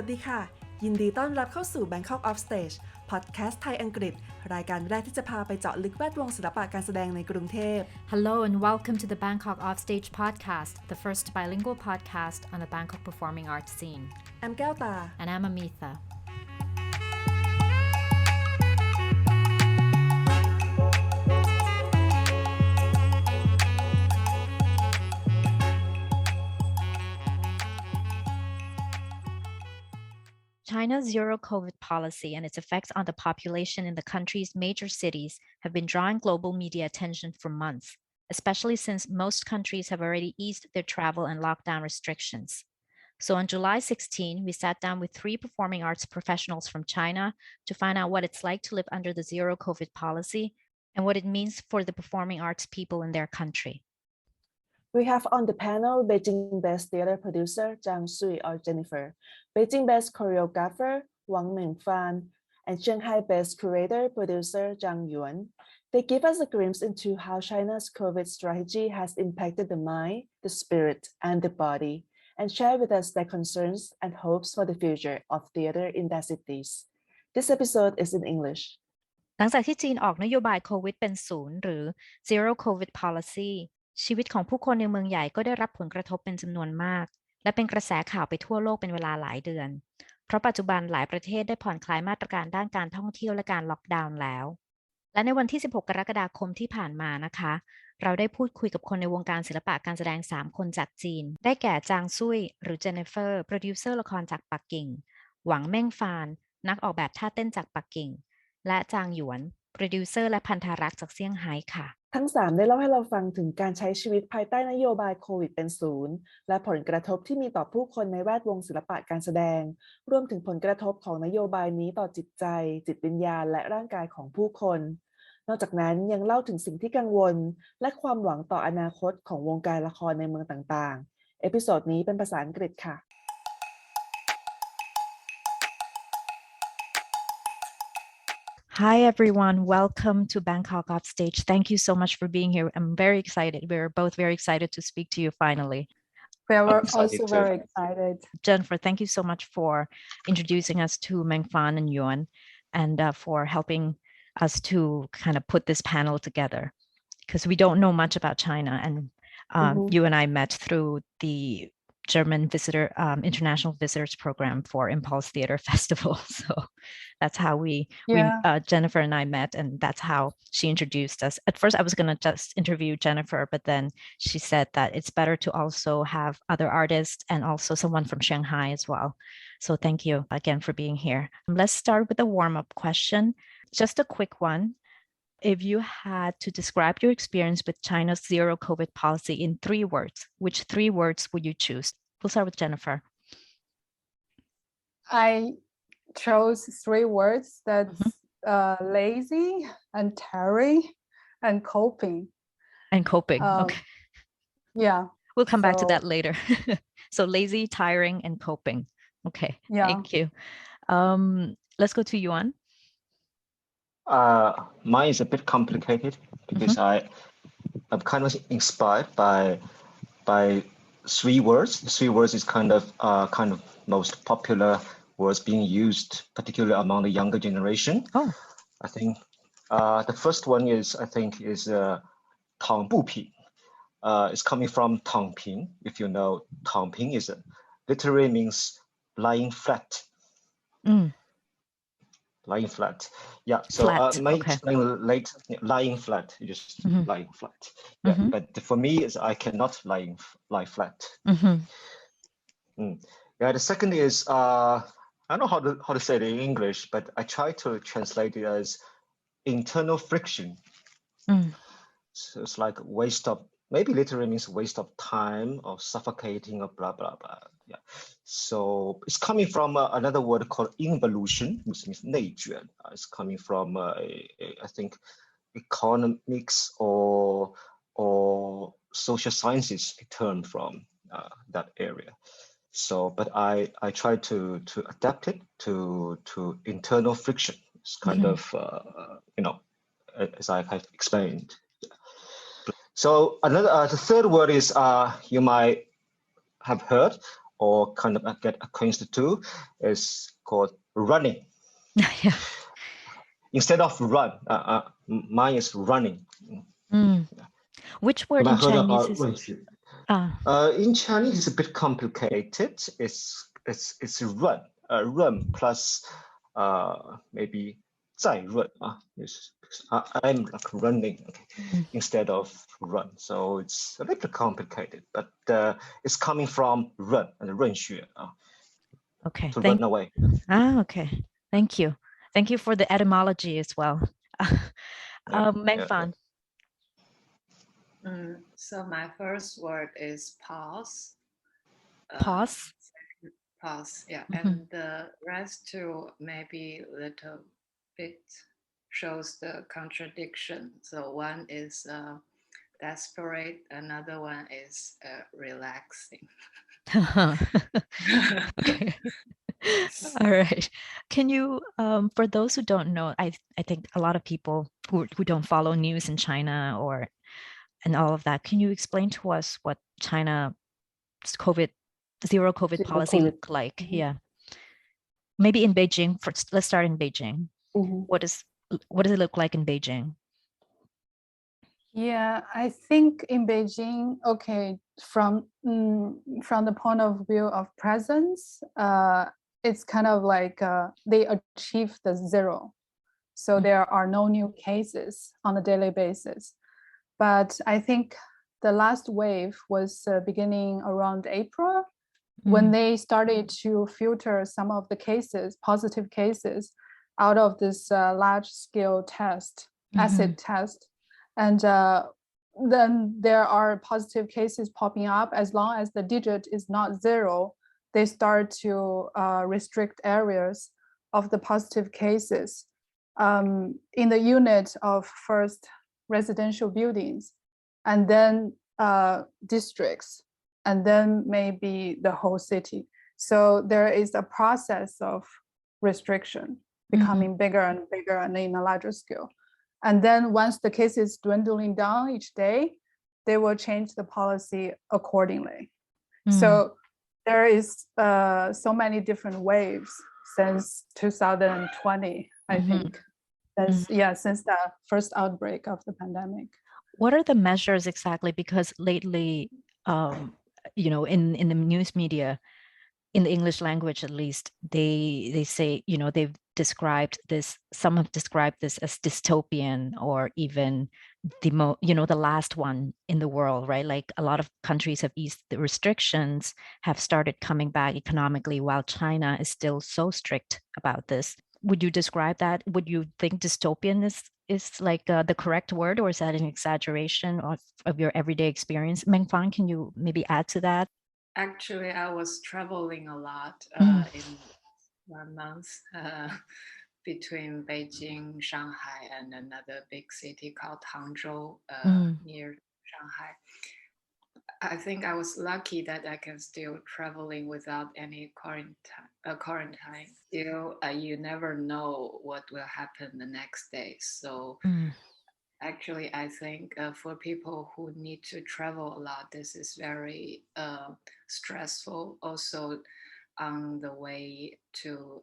วัสดีค่ะยินดีต้อนรับเข้าสู่ Bangkok Off Stage พอดแคสต์ไทยอังกฤษรายการแรกที่จะพาไปเจาะลึกแวดวงศิลปะการแสดงในกรุงเทพ Hello and welcome to the Bangkok Offstage podcast, the first bilingual podcast on the Bangkok performing arts scene. แอมแก้วตา And I'm Amitha. China's zero-COVID policy and its effects on the population in the country's major cities have been drawing global media attention for months, especially since most countries have already eased their travel and lockdown restrictions. So on July 16, we sat down with 3 performing arts professionals from China to find out what it's like to live under the zero-COVID policy and what it means for the performing arts people in their country. We have on the panel Beijing-based theater producer Zhang Yuan or Jennifer, Beijing-based choreographer Wang Mengfan, and Shanghai-based curator-producer Zhang Yuan. They give us a glimpse into how China's COVID strategy has impacted the mind, the spirit, and the body, and share with us their concerns and hopes for the future of theater in their cities. This episode is in English. หลังจากที่จีนออกนโยบายโควิดเป็นศูนย์หรือ Zero COVID Policy ชีวิตของผู้คนในเมืองใหญ่ก็ได้รับผลกระทบเป็นจำนวนมากและเป็นกระแสข่าวไปทั่วโลกเป็นเวลาหลายเดือนเพราะปัจจุบันหลายประเทศได้ผ่อนคลายมาตรการด้านการท่องเที่ยวและการล็อกดาวน์แล้วและในวันที่ 16 กรกฎาคมที่ผ่านมานะคะเราได้พูดคุยกับคนในวงการศิลปะการแสดง 3 คนจากจีนได้แก่จางซุยหรือเจนนิเฟอร์โปรดิวเซอร์ละครจากปักกิ่งหวังเม่งฟานนักออกแบบท่าเต้นจากปักกิ่งและจางหยวนโปรดิวเซอร์และพันธรักษ์จากเซี่ยงไฮ้ค่ะทั้ง 3 ได้เล่าให้เราฟังถึงการใช้ชีวิตภายใต้นโยบายโควิดเป็นศูนย์และผลกระทบที่มีต่อผู้คนในแวดวงศิลปะการแสดงรวมถึงผลกระทบของนโยบายนี้ต่อจิตใจจิตวิญญาณและร่างกายของผู้คนนอกจากนั้นยังเล่าถึงสิ่งที่กังวลและความหวังต่ออนาคตของวงการละครในเมืองต่างๆเอพิโซดนี้เป็นภาษาอังกฤษค่ะHi everyone, welcome to Bangkok Offstage. Thank you so much for being here. I'm very excited. We're both very excited to speak to you finally. We are also very excited. Jennifer, thank you so much for introducing us to Mengfan and Yuan and for helping us to kind of put this panel together because we don't know much about China and you and I met through the German international visitors program for Impulse Theater Festival. So that's how we Jennifer and I met, and that's how she introduced us. At first, I was going to just interview Jennifer, but then she said that it's better to also have other artists and also someone from Shanghai as well. So thank you again for being here. Let's start with a warm-up question. Just a quick one. If you had to describe your experience with China's zero COVID policy in 3 words, which 3 words would you choose? We'll start with Jennifer. I chose 3 words that's lazy and tiring and coping. And coping, okay. Yeah. We'll come back to that later. So lazy, tiring, and coping. Okay, thank you. Let's go to Yuan. Mine is a bit complicated because I'm kind of inspired by 3 words. The 3 words is kind of most popular words being used, particularly among the younger generation. Oh, I think the first one is Tang Bu Ping. It's coming from Tang Ping. If you know, Tang Ping is literally means lying flat. Lying flat. Yeah. So explain later. Lying flat. You just lying flat. Yeah. But for me, I cannot lie flat. Yeah. The second is I don't know how to say it in English, but I try to translate it as internal friction. So it's like maybe literally means waste of time or suffocating or blah blah blah. Yeah. So it's coming from another word called involution, which means 内卷. It's coming from I think economics or social sciences term from that area. So, but I try to adapt it to internal friction. It's kind of as I have explained. So the third word is you might have heard or kind of get acquainted to is called running. Yeah. Instead of run, mine is running. Which word in Chinese is? In Chinese, it's a bit complicated. It's run, run plus maybe 再 run. I'm like running instead of run, so it's a little complicated. But it's coming from run and 认学 Okay. to run away. Okay. Thank you. Thank you for the etymology as well. Mengfan. So my first word is pause. Pause. Pause, yeah. And the rest two maybe a little bit shows the contradiction. So one is desperate, another one is relaxing. Okay. All right. Can you, for those who don't know, I think a lot of people who don't follow news in China and all of that, can you explain to us what China's zero COVID policy look like? Yeah. Maybe in Beijing. First, let's start in Beijing. What does it look like in Beijing? Yeah, I think in Beijing, okay, from the point of view of presence, it's kind of like they achieved the zero. So there are no new cases on a daily basis. But I think the last wave was beginning around April, when they started to filter some of the cases, positive cases, out of this large-scale test, acid test. And then there are positive cases popping up. As long as the digit is not zero, they start to restrict areas of the positive cases in the unit of first residential buildings, and then districts, and then maybe the whole city. So there is a process of restriction becoming bigger and bigger and in a larger scale. And then once the case is dwindling down each day, they will change the policy accordingly. So there is so many different waves since 2020, I think. Since the first outbreak of the pandemic. What are the measures exactly? Because lately, in the news media, in the English language at least, they say, they've described this, some have described this as dystopian, or even the last one in the world, right? Like a lot of countries have eased the restrictions, have started coming back economically, while China is still so strict about this. Would you describe that? Would you think dystopian is like the correct word, or is that an exaggeration of your everyday experience? Mengfan, can you maybe add to that? Actually, I was traveling a lot in 1 month between Beijing, Shanghai, and another big city called Hangzhou near Shanghai. I think I was lucky that I can still traveling without any quarantine. Still, you never know what will happen the next day. So actually, I think for people who need to travel a lot, this is very stressful. Also, on the way to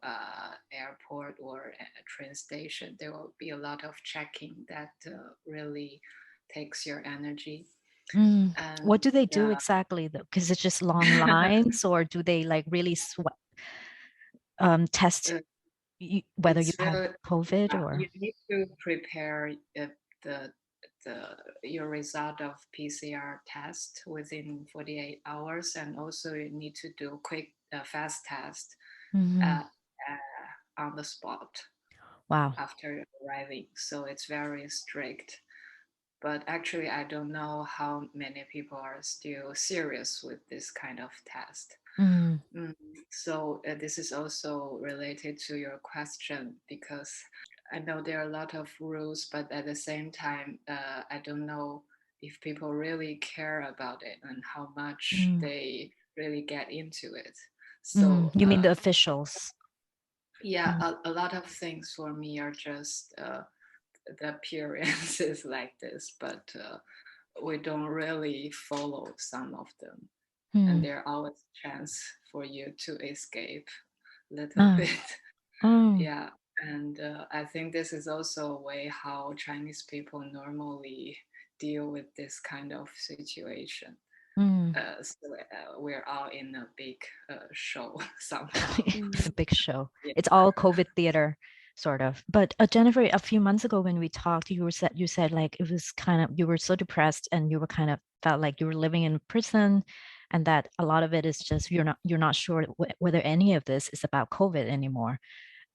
airport or a train station, there will be a lot of checking that really takes your energy. And, what do they do exactly though? Because it's just long lines, or do they like really test whether you have COVID or? You need to prepare your result of PCR test within 48 hours, and also you need to do quick fast test on the spot. Wow. After arriving, so it's very strict. But actually, I don't know how many people are still serious with this kind of test. So this is also related to your question, because I know there are a lot of rules, but at the same time, I don't know if people really care about it and how much they really get into it. So you mean the officials? Yeah, a lot of things for me are just the appearance is like this, but we don't really follow some of them. and there are always chance for you to escape a little bit. Yeah, and I think this is also a way how Chinese people normally deal with this kind of situation. So we're all in a big show somehow. A big show. Yeah. It's all COVID theater, sort of. But Jennifer, a few months ago when we talked, you said like it was kind of, you were so depressed and you were kind of felt like you were living in prison, and that a lot of it is just you're not sure whether any of this is about COVID anymore.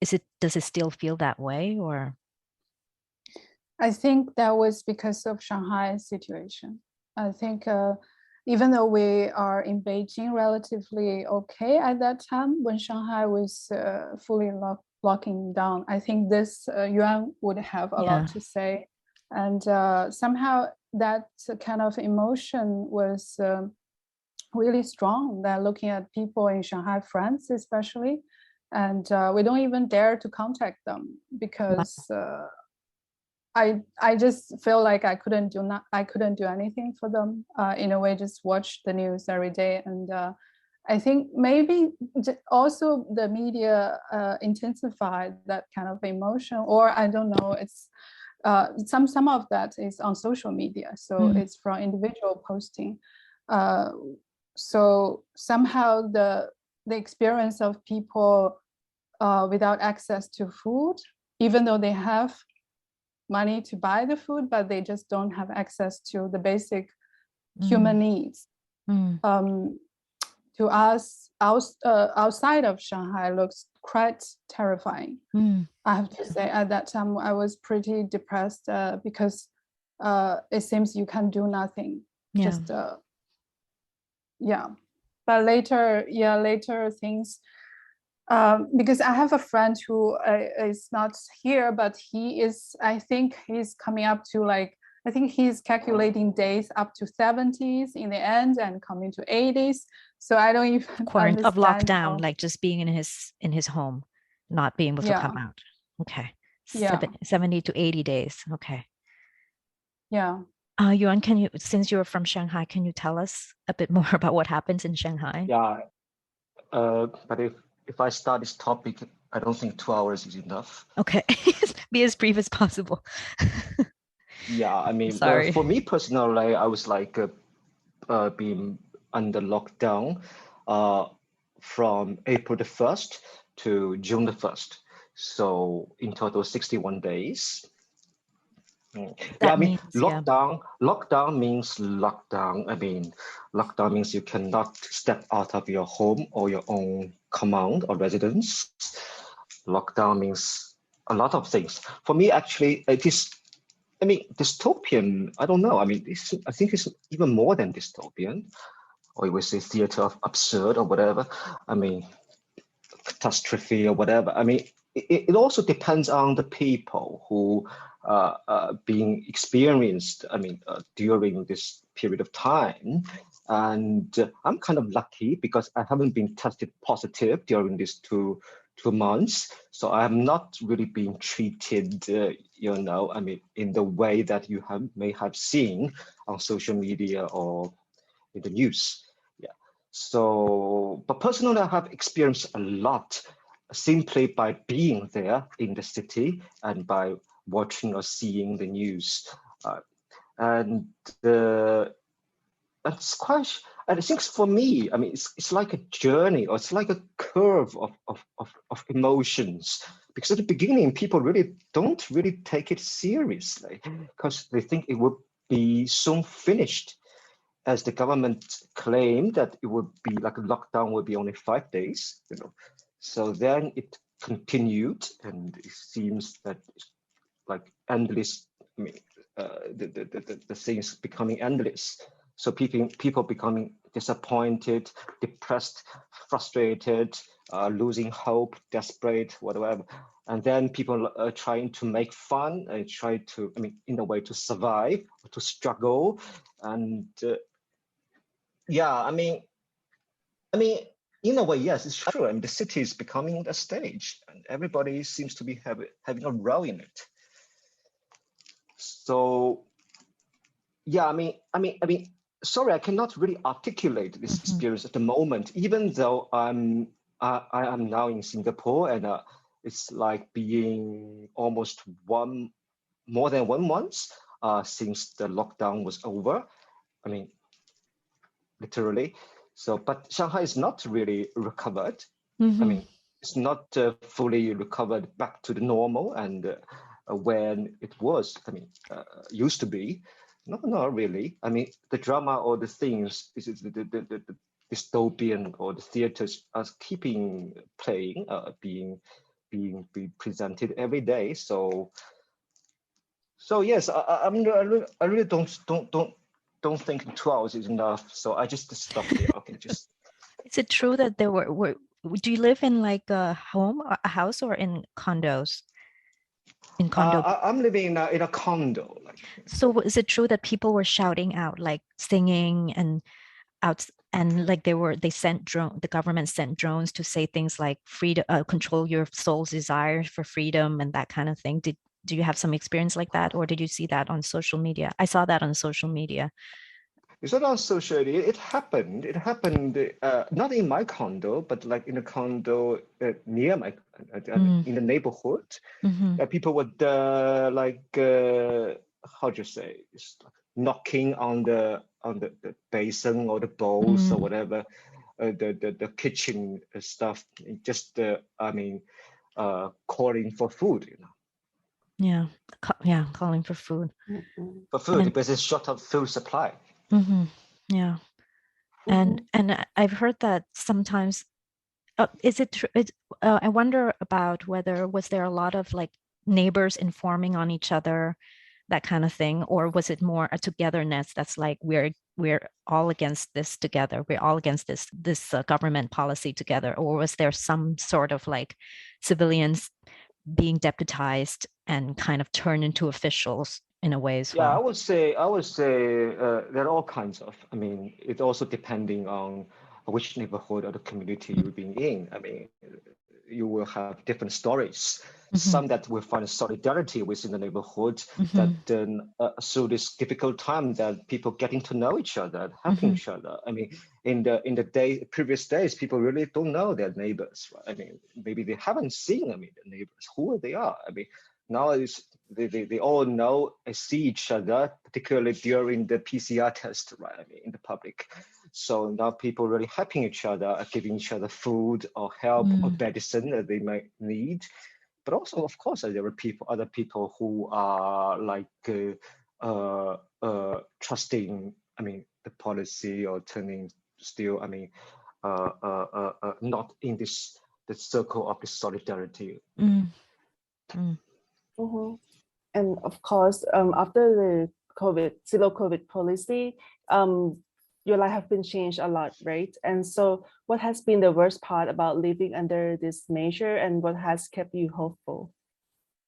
Does it still feel that way, or? I think that was because of Shanghai's situation. I think even though we are in Beijing relatively okay at that time, when Shanghai was fully locking down, I think this Yuan would have a lot to say. And somehow that kind of emotion was really strong, that looking at people in Shanghai, France especially, and we don't even dare to contact them because I just feel like I couldn't do anything for them. In a way, just watch the news every day. And I think maybe also the media intensified that kind of emotion, or I don't know, it's some of that is on social media. So it's from individual posting. So somehow the experience of people without access to food, even though they have money to buy the food, but they just don't have access to the basic human needs. To us, outside of Shanghai, looks quite terrifying. I have to say, at that time, I was pretty depressed because it seems you can do nothing. Just but later things. Because I have a friend who is not here, but I think he's coming up to I think he's calculating days up to 70s in the end and coming to 80s. So I don't even understand of lockdown, like just being in his home, not being able to come out. Okay. 70 to 80 days. Okay. Yeah. Yuan, since you're from Shanghai, can you tell us a bit more about what happens in Shanghai? Yeah. But if I start this topic, I don't think 2 hours is enough. Okay. Be as brief as possible. Yeah, I mean, sorry. For me personally, I was being under lockdown from April the 1st to June the 1st. So in total, 61 days. Lockdown means lockdown. I mean, lockdown means you cannot step out of your home or your own compound or residence. Lockdown means a lot of things. For me, actually, it is, I mean, dystopian, I don't know. I mean, I think it's even more than dystopian, or you would say theater of absurd or whatever. I mean, catastrophe or whatever. I mean, it also depends on the people who being experienced, I mean, during this period of time. And I'm kind of lucky because I haven't been tested positive during these two months. So I have not really been treated, I mean, in the way that you may have seen on social media or in the news. Yeah. So, but personally, I have experienced a lot simply by being there in the city and by watching or seeing the news. And that's quite, and I think for me, I mean, it's like a journey, or it's like a curve of emotions. Because at the beginning, people really don't really take it seriously because they think it would be soon finished, as the government claimed that it would be like a lockdown would be only 5 days, So then it continued, and it seems that like endless. I mean, the things becoming endless. So people becoming disappointed, depressed, frustrated, losing hope, desperate, whatever. And then people are trying to make fun and try to, I mean, in a way to survive, to struggle, and I mean, in a way, yes, it's true. I mean, the city is becoming a stage, and everybody seems to be having a role in it. So, yeah, I mean, sorry, I cannot really articulate this experience at the moment, even though I am now in Singapore, and it's like being almost more than 1 month since the lockdown was over. I mean, literally. So, but Shanghai is not really recovered. I mean, it's not fully recovered back to the normal and when it was, I mean, used to be. No, not really. I mean, the drama or the things, the dystopian or the theaters are keeping playing, being presented every day. So yes, I really don't think 2 hours is enough. So I just stop there. Okay, just. Is it true that there were do you live in like a home, a house, or in condos? In condo. I'm living in a condo. So is it true that people were shouting out, like singing and out, and like the government sent drones to say things like freedom, control your soul's desires for freedom and that kind of thing? Do you have some experience like that, or did you see that on social media? I saw that on social media. It's not on social media. It happened. It happened not in my condo, but like in a condo near my in the neighborhood. People would like how do you say? It's like knocking on the basin or the bowls or whatever, the kitchen stuff. Just I mean, calling for food. You know. Yeah, calling for food. For food, because it's short of food supply. Yeah, and I've heard that sometimes. Is it true? I wonder about whether was there a lot of like neighbors informing on each other, that kind of thing, or was it more a togetherness that's like we're all against this together, we're all against this government policy together, or was there some sort of like civilians being deputized and kind of turned into officials in a way as well? Yeah, I would say there are all kinds of. I mean, it's also depending on which neighborhood or the community you're being in. I mean, you will have different stories. Some that will find solidarity within the neighborhood that through this difficult time that people getting to know each other, helping each other. I mean, in the previous days, people really don't know their neighbors, right? I mean, maybe they haven't seen the neighbors, who they are. I mean, now they all know and see each other, particularly during the PCR test, right? I mean, in the public. So now people really helping each other, giving each other food or help or medicine that they might need. But also, of course, there are other people who are like trusting, I mean, the policy or turning still, I mean, not in the circle of the solidarity. And of course, after the zero COVID policy, your life have been changed a lot, right? And so what has been the worst part about living under this measure, and what has kept you hopeful?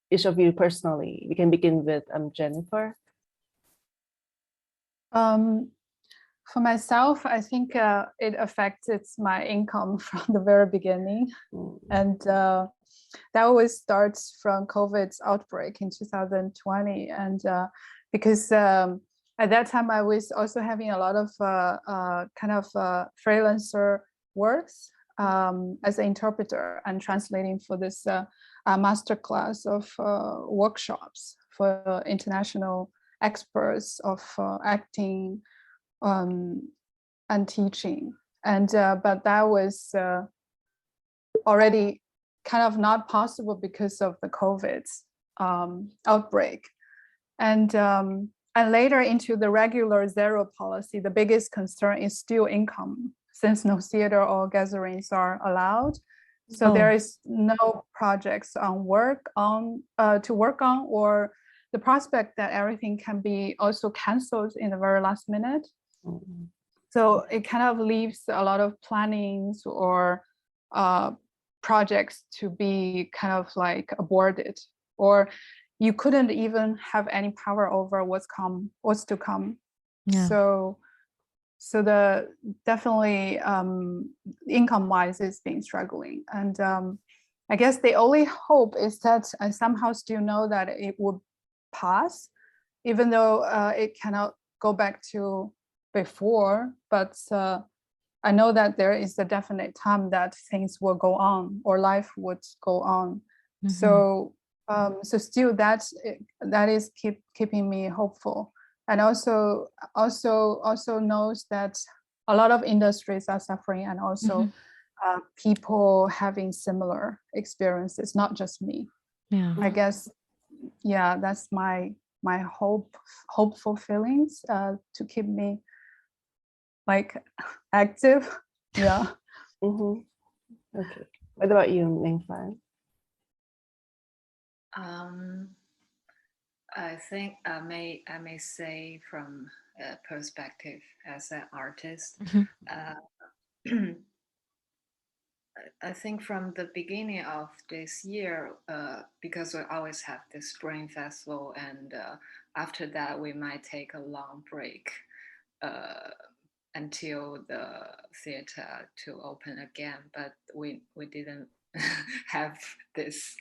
Each of you personally. We can begin with Jennifer. For myself, I think it affected my income from the very beginning. And that always starts from COVID's outbreak in 2020. And because at that time, I was also having a lot of kind of freelancer works as an interpreter and translating for this masterclass of workshops for international experts of acting and teaching. And but that was already kind of not possible because of the COVID outbreak. And later into the regular zero policy, the biggest concern is still income, since no theater or gatherings are allowed. So there is no projects to work on, or the prospect that everything can be also canceled in the very last minute. So it kind of leaves a lot of plannings or projects to be kind of like aborted, or you couldn't even have any power over what's to come. Yeah. So the definitely income-wise is being struggling, and I guess the only hope is that I somehow still know that it would pass, even though it cannot go back to before, but I know that there is a definite time that things will go on or life would go on. So still that is keeping me hopeful, and also knows that a lot of industries are suffering, and also people having similar experiences, not just me. I guess, yeah, that's my hopeful feelings to keep me like active. Yeah. Okay. What about you, Mengfan? I think I may say from a perspective as an artist, I think from the beginning of this year, because we always have the Spring Festival, and after that we might take a long break until the theater to open again. But we didn't have this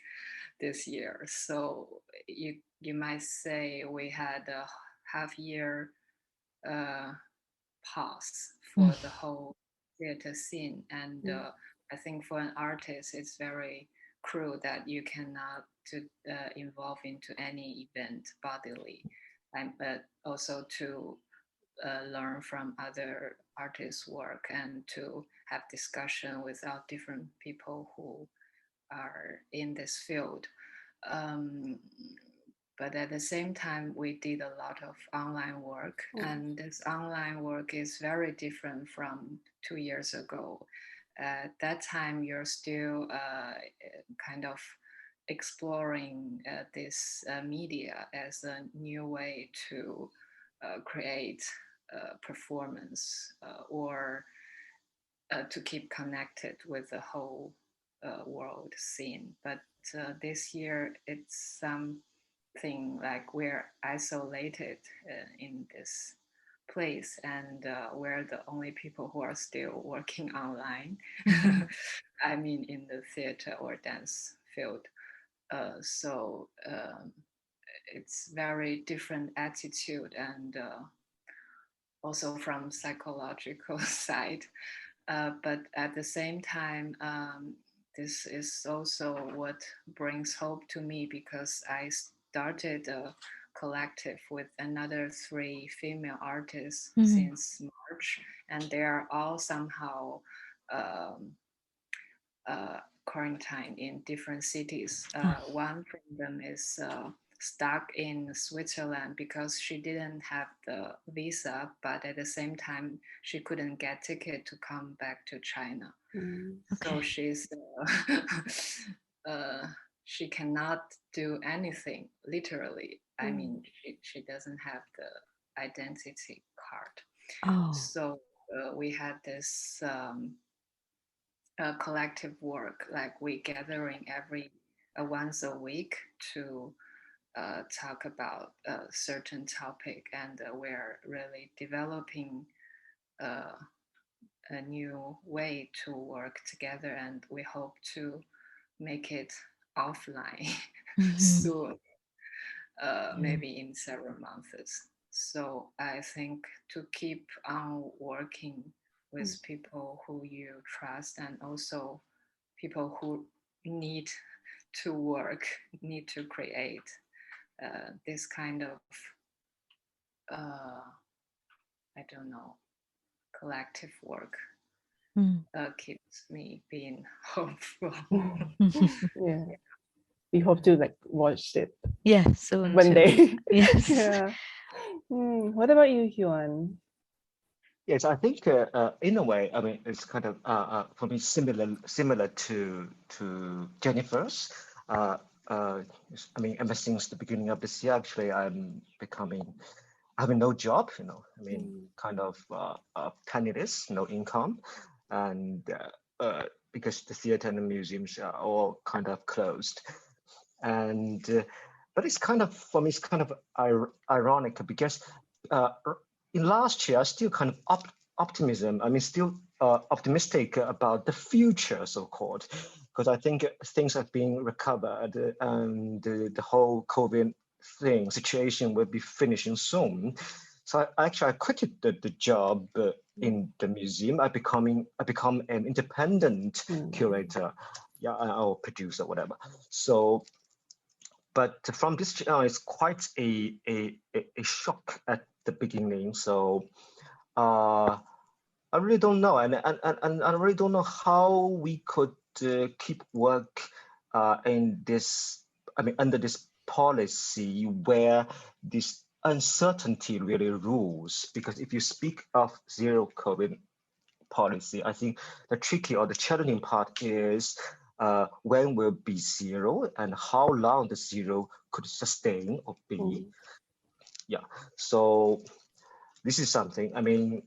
year, so you might say we had a half-year pause for the whole theater scene, and I think for an artist it's very cruel that you cannot involve into any event bodily, but also to learn from other artists' work and to have discussion with different people who are in this field. But at the same time, we did a lot of online work, and this online work is very different from 2 years ago. At that time, you're still kind of exploring this media as a new way to create performance or to keep connected with the whole world scene. But this year, it's something like we're isolated in this place, and we're the only people who are still working online. I mean, in the theater or dance field. So it's very different attitude, and also from psychological side. But at the same time, this is also what brings hope to me, because I started a collective with another 3 female artists since March, and they are all somehow quarantined in different cities. One from them is stuck in Switzerland because she didn't have the visa, but at the same time she couldn't get ticket to come back to China. So she's she cannot do anything literally. I mean, she doesn't have the identity card. So we had this collective work, like we gathering every once a week to talk about a certain topic, and we're really developing a new way to work together, and we hope to make it offline soon, maybe in several months. So I think to keep on working with people who you trust, and also people who need to work, need to create this kind of I don't know, collective work keeps me being hopeful. Yeah, we hope to like watch it soon one too. day. Yes. Yeah. What about you, Yuan? Yes, I think in a way, I mean, it's kind of for me similar to Jennifer's. I mean, ever since the beginning of this year, actually, I'm having no job. I mean, kind of penniless, no income, and because the theater and the museums are all kind of closed, and but it's kind of, for me, it's kind of ironic, because in last year, I still kind of still optimistic about the future, so-called, because I think things have been recovered, and the whole COVID situation will be finishing soon. So I quitted the job in the museum. I become an independent curator, or producer, whatever. So, but from this, it's quite a shock at the beginning. So, I really don't know, and I really don't know how we could keep work in this. I mean, under this policy where this uncertainty really rules. Because if you speak of zero COVID policy, I think the tricky or the challenging part is when will be zero and how long the zero could sustain or be. Yeah, so this is something. I mean,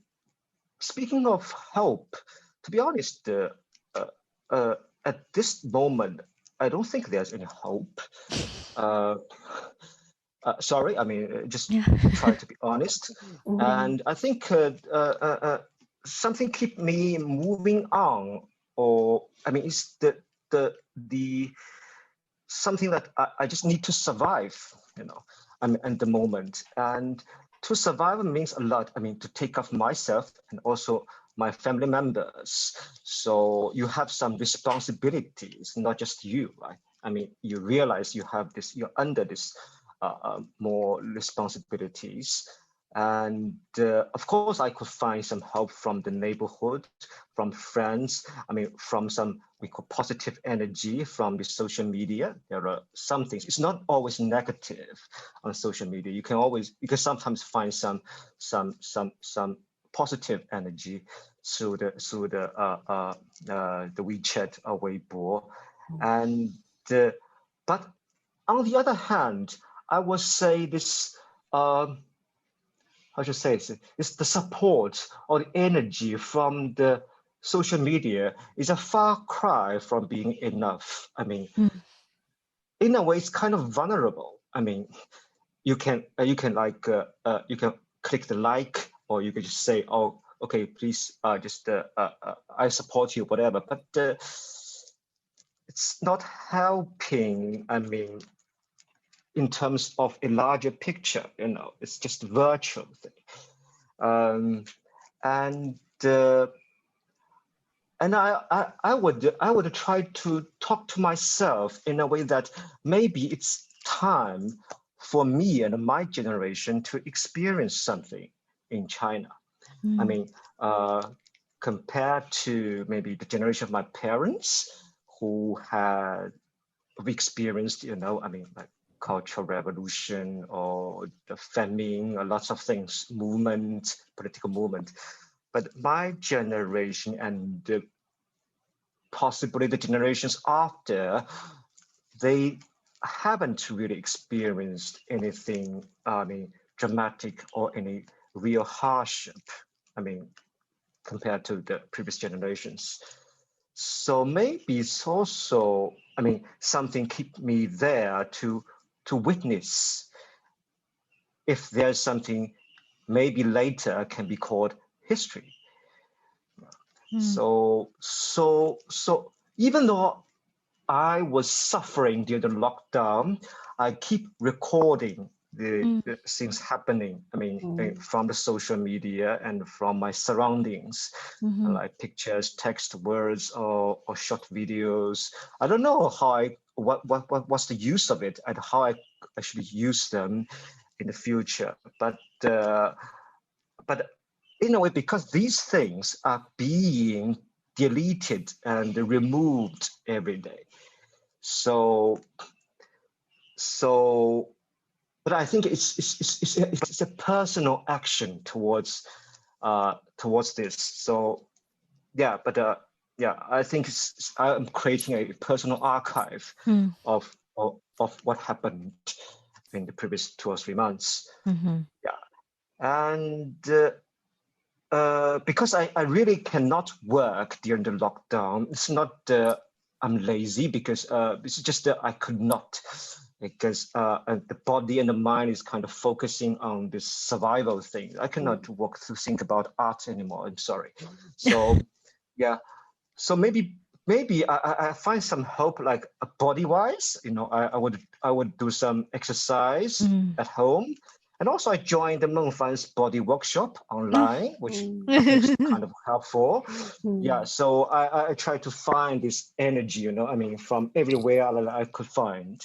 speaking of hope, to be honest, at this moment, I don't think there's any hope. Sorry, I mean, just try to be honest. And I think something keep me moving on, or I mean, it's the something that I just need to survive, you know, I mean, at the moment. And to survive means a lot. I mean, to take care of myself and also my family members. So you have some responsibilities, not just you, right? I mean, you realize you have this, you're under this more responsibilities. And of course, I could find some help from the neighborhood, from friends. I mean, from some we call positive energy from the social media. There are some things. It's not always negative on social media. You can sometimes find some positive energy through the WeChat or Weibo, and but on the other hand, I would say this. How should I say this? It's the support or the energy from the social media is a far cry from being enough. I mean, in a way, it's kind of vulnerable. I mean, you can like you can click the like, or you can just say, oh, okay, please, just I support you, whatever. But it's not helping. I mean, in terms of a larger picture, you know, it's just virtual thing. And I would try to talk to myself in a way that maybe it's time for me and my generation to experience something in China. I mean, compared to maybe the generation of my parents who had experienced, you know, I mean, like Cultural Revolution or the famine, or lots of things, movement, political movement. But my generation and possibly the generations after, they haven't really experienced anything, I mean, dramatic or any real hardship, I mean, compared to the previous generations. So maybe it's also, I mean, something keep me there to witness if there's something maybe later can be called history. So even though I was suffering during the lockdown, I keep recording the things happening. I mean, from the social media and from my surroundings, like pictures, text, words, or short videos. I don't know how what's the use of it and how I actually use them in the future. But in a way, because these things are being deleted and removed every day. So but I think it's a personal action towards this. So yeah, but I think I'm creating a personal archive of what happened in the previous 2 or 3 months. Yeah, and because I really cannot work during the lockdown. It's not I'm lazy, because it's just that I could not, because the body and the mind is kind of focusing on this survival thing. I cannot think about art anymore. I'm sorry. So yeah, so maybe I find some hope, like body wise. You know, I would do some exercise at home. And also I joined the Mengfan's body workshop online, which is kind of helpful. Yeah, so I try to find this energy, you know, I mean, from everywhere I could find.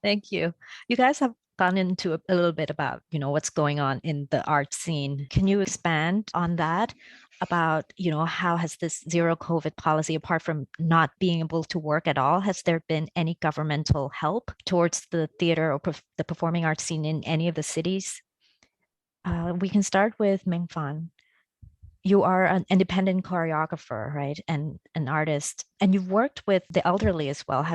Thank you. You guys have gone into a little bit about, you know, what's going on in the art scene. Can you expand on that? About, you know, how has this zero COVID policy, apart from not being able to work at all, has there been any governmental help towards the theater or the performing arts scene in any of the cities? We can start with Mengfan. You are an independent choreographer, right? And an artist, and you've worked with the elderly as well.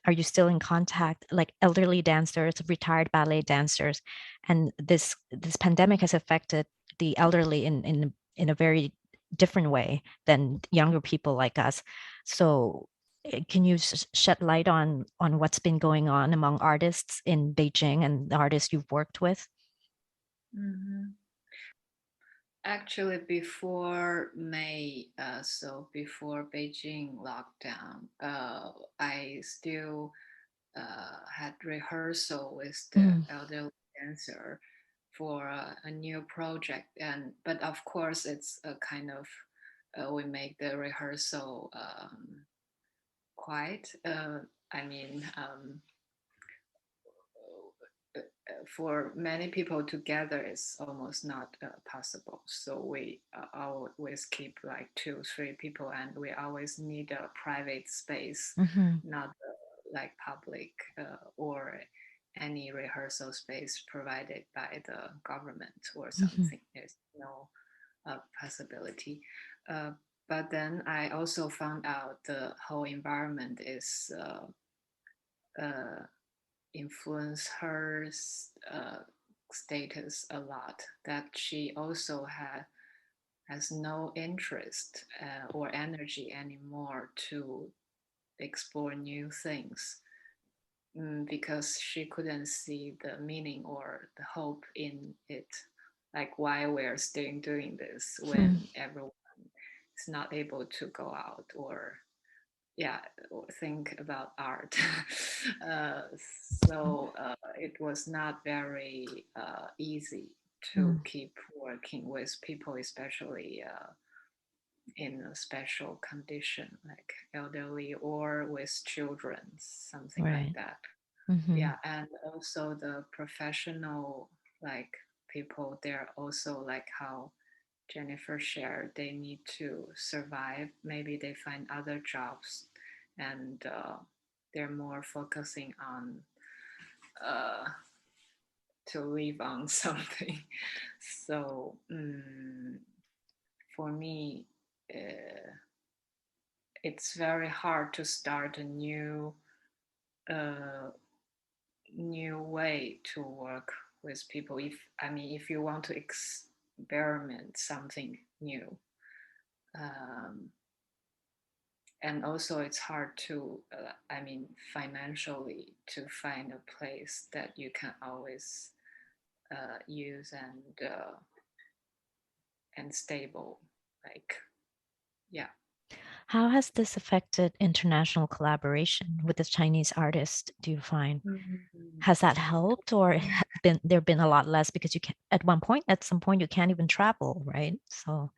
Are you still in contact, like elderly dancers, retired ballet dancers? And this pandemic has affected the elderly in a very different way than younger people like us. So can you shed light on what's been going on among artists in Beijing and the artists you've worked with? Actually, before May, so before Beijing lockdown, I still had rehearsal with the elderly dancer for a new project, but of course it's a kind of we make the rehearsal quiet. For many people together is almost not possible. So we always keep like 2-3 people, and we always need a private space, not like public or any rehearsal space provided by the government or something. There's no possibility. But then I also found out the whole environment is influence her status a lot, that she also has no interest or energy anymore to explore new things, because she couldn't see the meaning or the hope in it, like why we're still doing this when everyone is not able to go out or think about art. So it was not very easy to keep working with people, especially in a special condition like elderly or with children, something like that. Yeah, and also the professional like people, they're also like how Jennifer shared, they need to survive. Maybe they find other jobs, and they're more focusing on to live on something. So for me, it's very hard to start a new way to work with people. If you want to experiment something new, and also it's hard to financially to find a place that you can always use and stable, like How has this affected international collaboration with the Chinese artists, do you find? Has that helped, or there been a lot less because you can at some point you can't even travel, right? So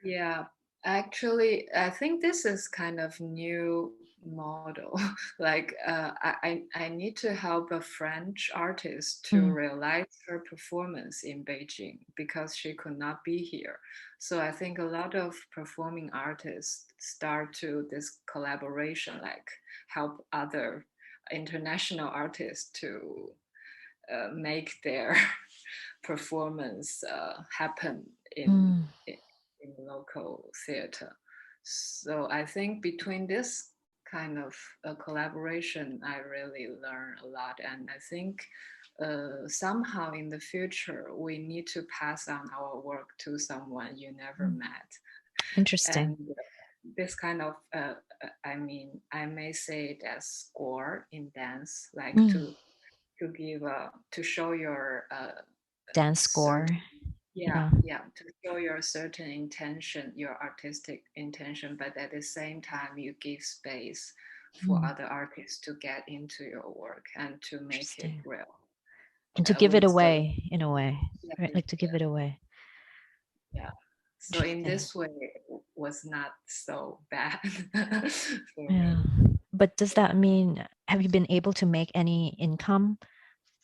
yeah, actually I think this is kind of new model. Like I need to help a French artist to realize her performance in Beijing because she could not be here. So I think a lot of performing artists start to this collaboration, like help other international artists to make their performance happen in local theater. So I think between this kind of collaboration, I really learned a lot. And I think somehow in the future, we need to pass on our work to someone you never met. Interesting. And this kind of, I may say it as score in dance, like to give, to show your dance score. To show your certain intention, your artistic intention, but at the same time you give space for other artists to get into your work and to make it real. And to give it away in a way, right? Like to give it away. Yeah. So in this way, it was not so bad. Yeah. But does that mean, have you been able to make any income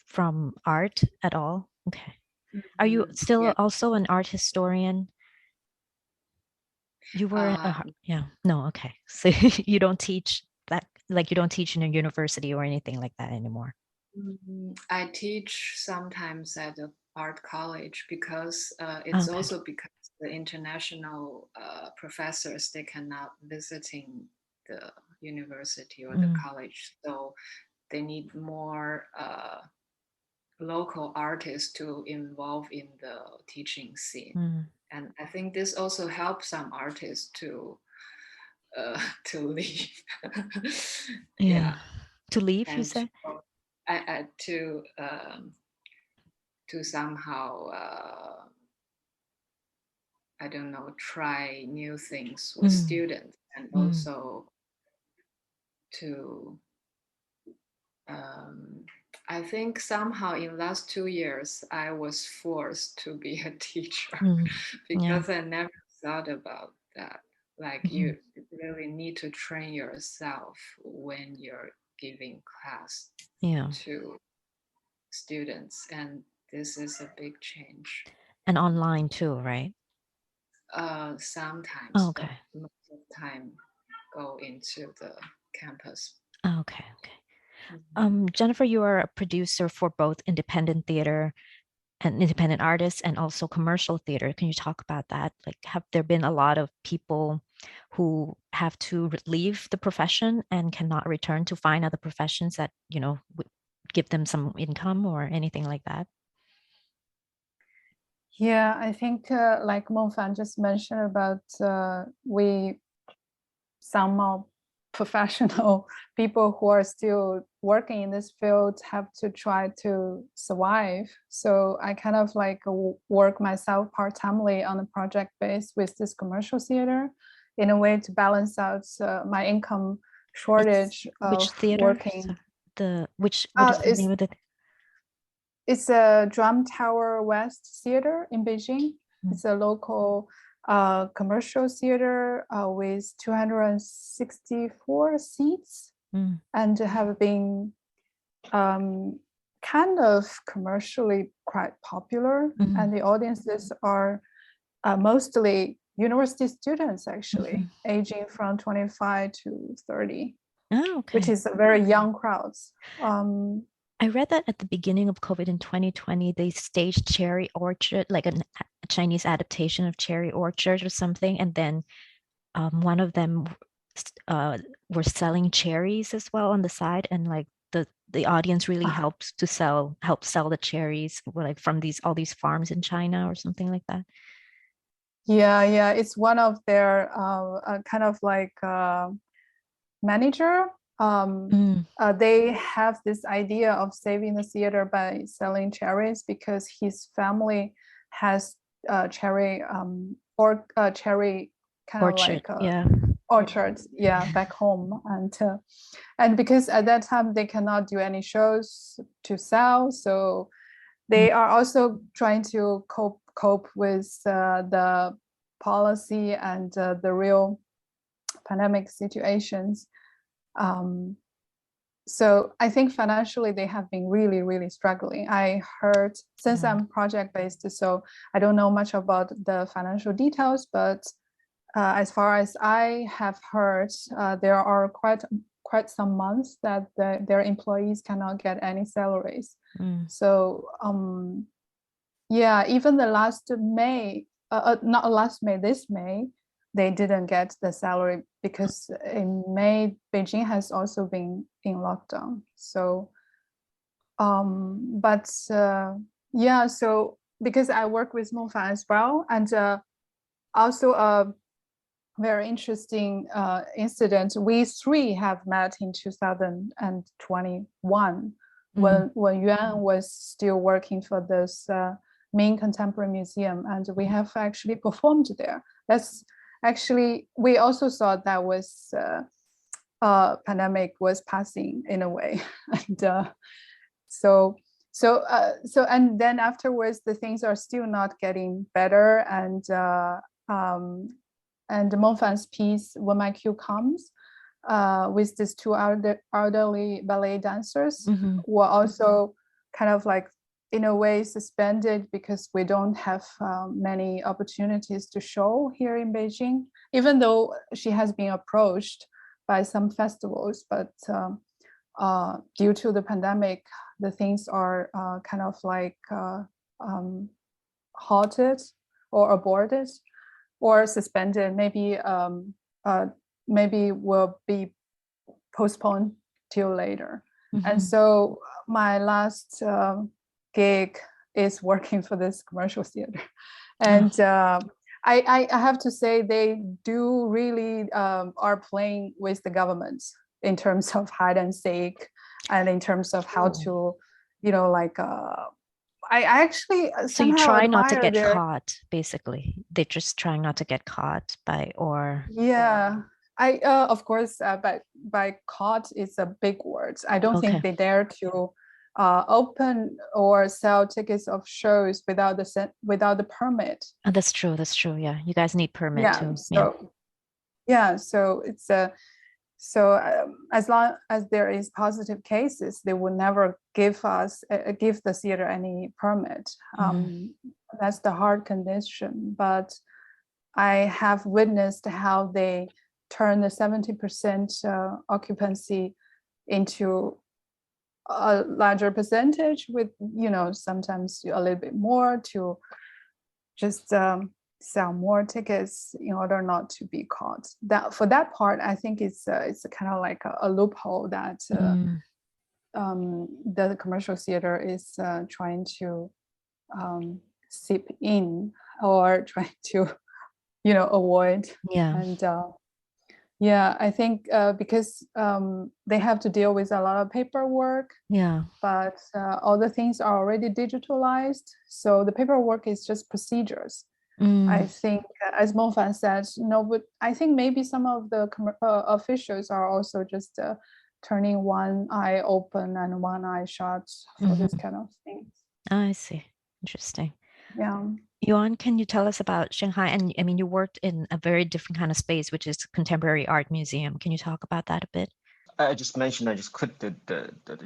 from art at all? Okay. Are you still also an art historian? You were, no, okay. So you don't teach that, like you don't teach in a university or anything like that anymore? I teach sometimes at the art college because it's also because the international professors, they cannot visiting the university or the college. So they need more local artists to involve in the teaching scene. And I think this also helps some artists to leave. To leave, and you said? To somehow I don't know, try new things with students, and also to I think somehow in last 2 years I was forced to be a teacher because I never thought about that. Like you really need to train yourself when you're giving class to students, and this is a big change. And online too, right? Sometimes. Okay. Most of the time go into the campus. Okay. Jennifer, you are a producer for both independent theater and independent artists and also commercial theater. Can you talk about that? Like, have there been a lot of people who have to leave the profession and cannot return to find other professions that, you know, would give them some income or anything like that? Yeah, I think like Mengfan just mentioned about some professional people who are still working in this field have to try to survive. So I kind of like work myself part-timely on a project base with this commercial theater in a way to balance out my income shortage which of theater? working. What is the name of the? It's a Drum Tower West Theater in Beijing. It's a local commercial theater with 264 seats and have been kind of commercially quite popular. And the audiences are mostly university students, actually, aging from 25 to 30, which is a very young crowd. I read that at the beginning of COVID in 2020, they staged Cherry Orchard, like a Chinese adaptation of Cherry Orchard or something. And then one of them were selling cherries as well on the side. And like the audience really help sell the cherries, like from all these farms in China or something like that. Yeah. It's one of their kind of like manager. They have this idea of saving the theater by selling cherries because his family has cherry cherry kind orchard, of like orchards back home, and because at that time they cannot do any shows to sell, so they are also trying to cope with the policy and the real pandemic situations. So I think financially they have been really, really struggling. I heard, since I'm project based, so I don't know much about the financial details, but as far as I have heard, there are quite some months that their employees cannot get any salaries. So even the last May, not last May, this May, they didn't get the salary because in May, Beijing has also been in lockdown. So, so because I work with Mengfan as well, and also a very interesting incident, we three have met in 2021 when Yuan was still working for this Ming Contemporary Museum, and we have actually performed there. That's actually, we also thought that was pandemic was passing in a way, and so and then afterwards the things are still not getting better, and Mengfan's piece When My Cue Comes, with these two elderly ballet dancers were also kind of like in a way suspended because we don't have many opportunities to show here in Beijing, even though she has been approached by some festivals, but due to the pandemic, the things are kind of like halted or aborted or suspended. Maybe will be postponed till later. And so my last gig is working for this commercial theater, and I have to say they do really are playing with the government in terms of hide and seek, and in terms of how to, like I actually so you try not to get caught. Basically, they're just trying not to get caught by or I of course, by caught is a big word. I don't think they dare to open or sell tickets of shows without the permit. Oh, that's true. Yeah, you guys need permit too. So it's as long as there is positive cases, they will never give the theater any permit. That's the hard condition. But I have witnessed how they turn the 70% occupancy into a larger percentage with, sometimes a little bit more to just sell more tickets in order not to be caught. That for that part, I think it's kind of like a loophole that the commercial theater is trying to sip in or trying to, avoid. And I think because they have to deal with a lot of paperwork. But all the things are already digitalized, so the paperwork is just procedures. I think, as Mengfan said, but I think maybe some of the officials are also just turning one eye open and one eye shut for this kind of things. I see. Interesting. Yeah. Yuan, can you tell us about Shanghai? And I mean, you worked in a very different kind of space, which is contemporary art museum. Can you talk about that a bit? I just mentioned I just quit the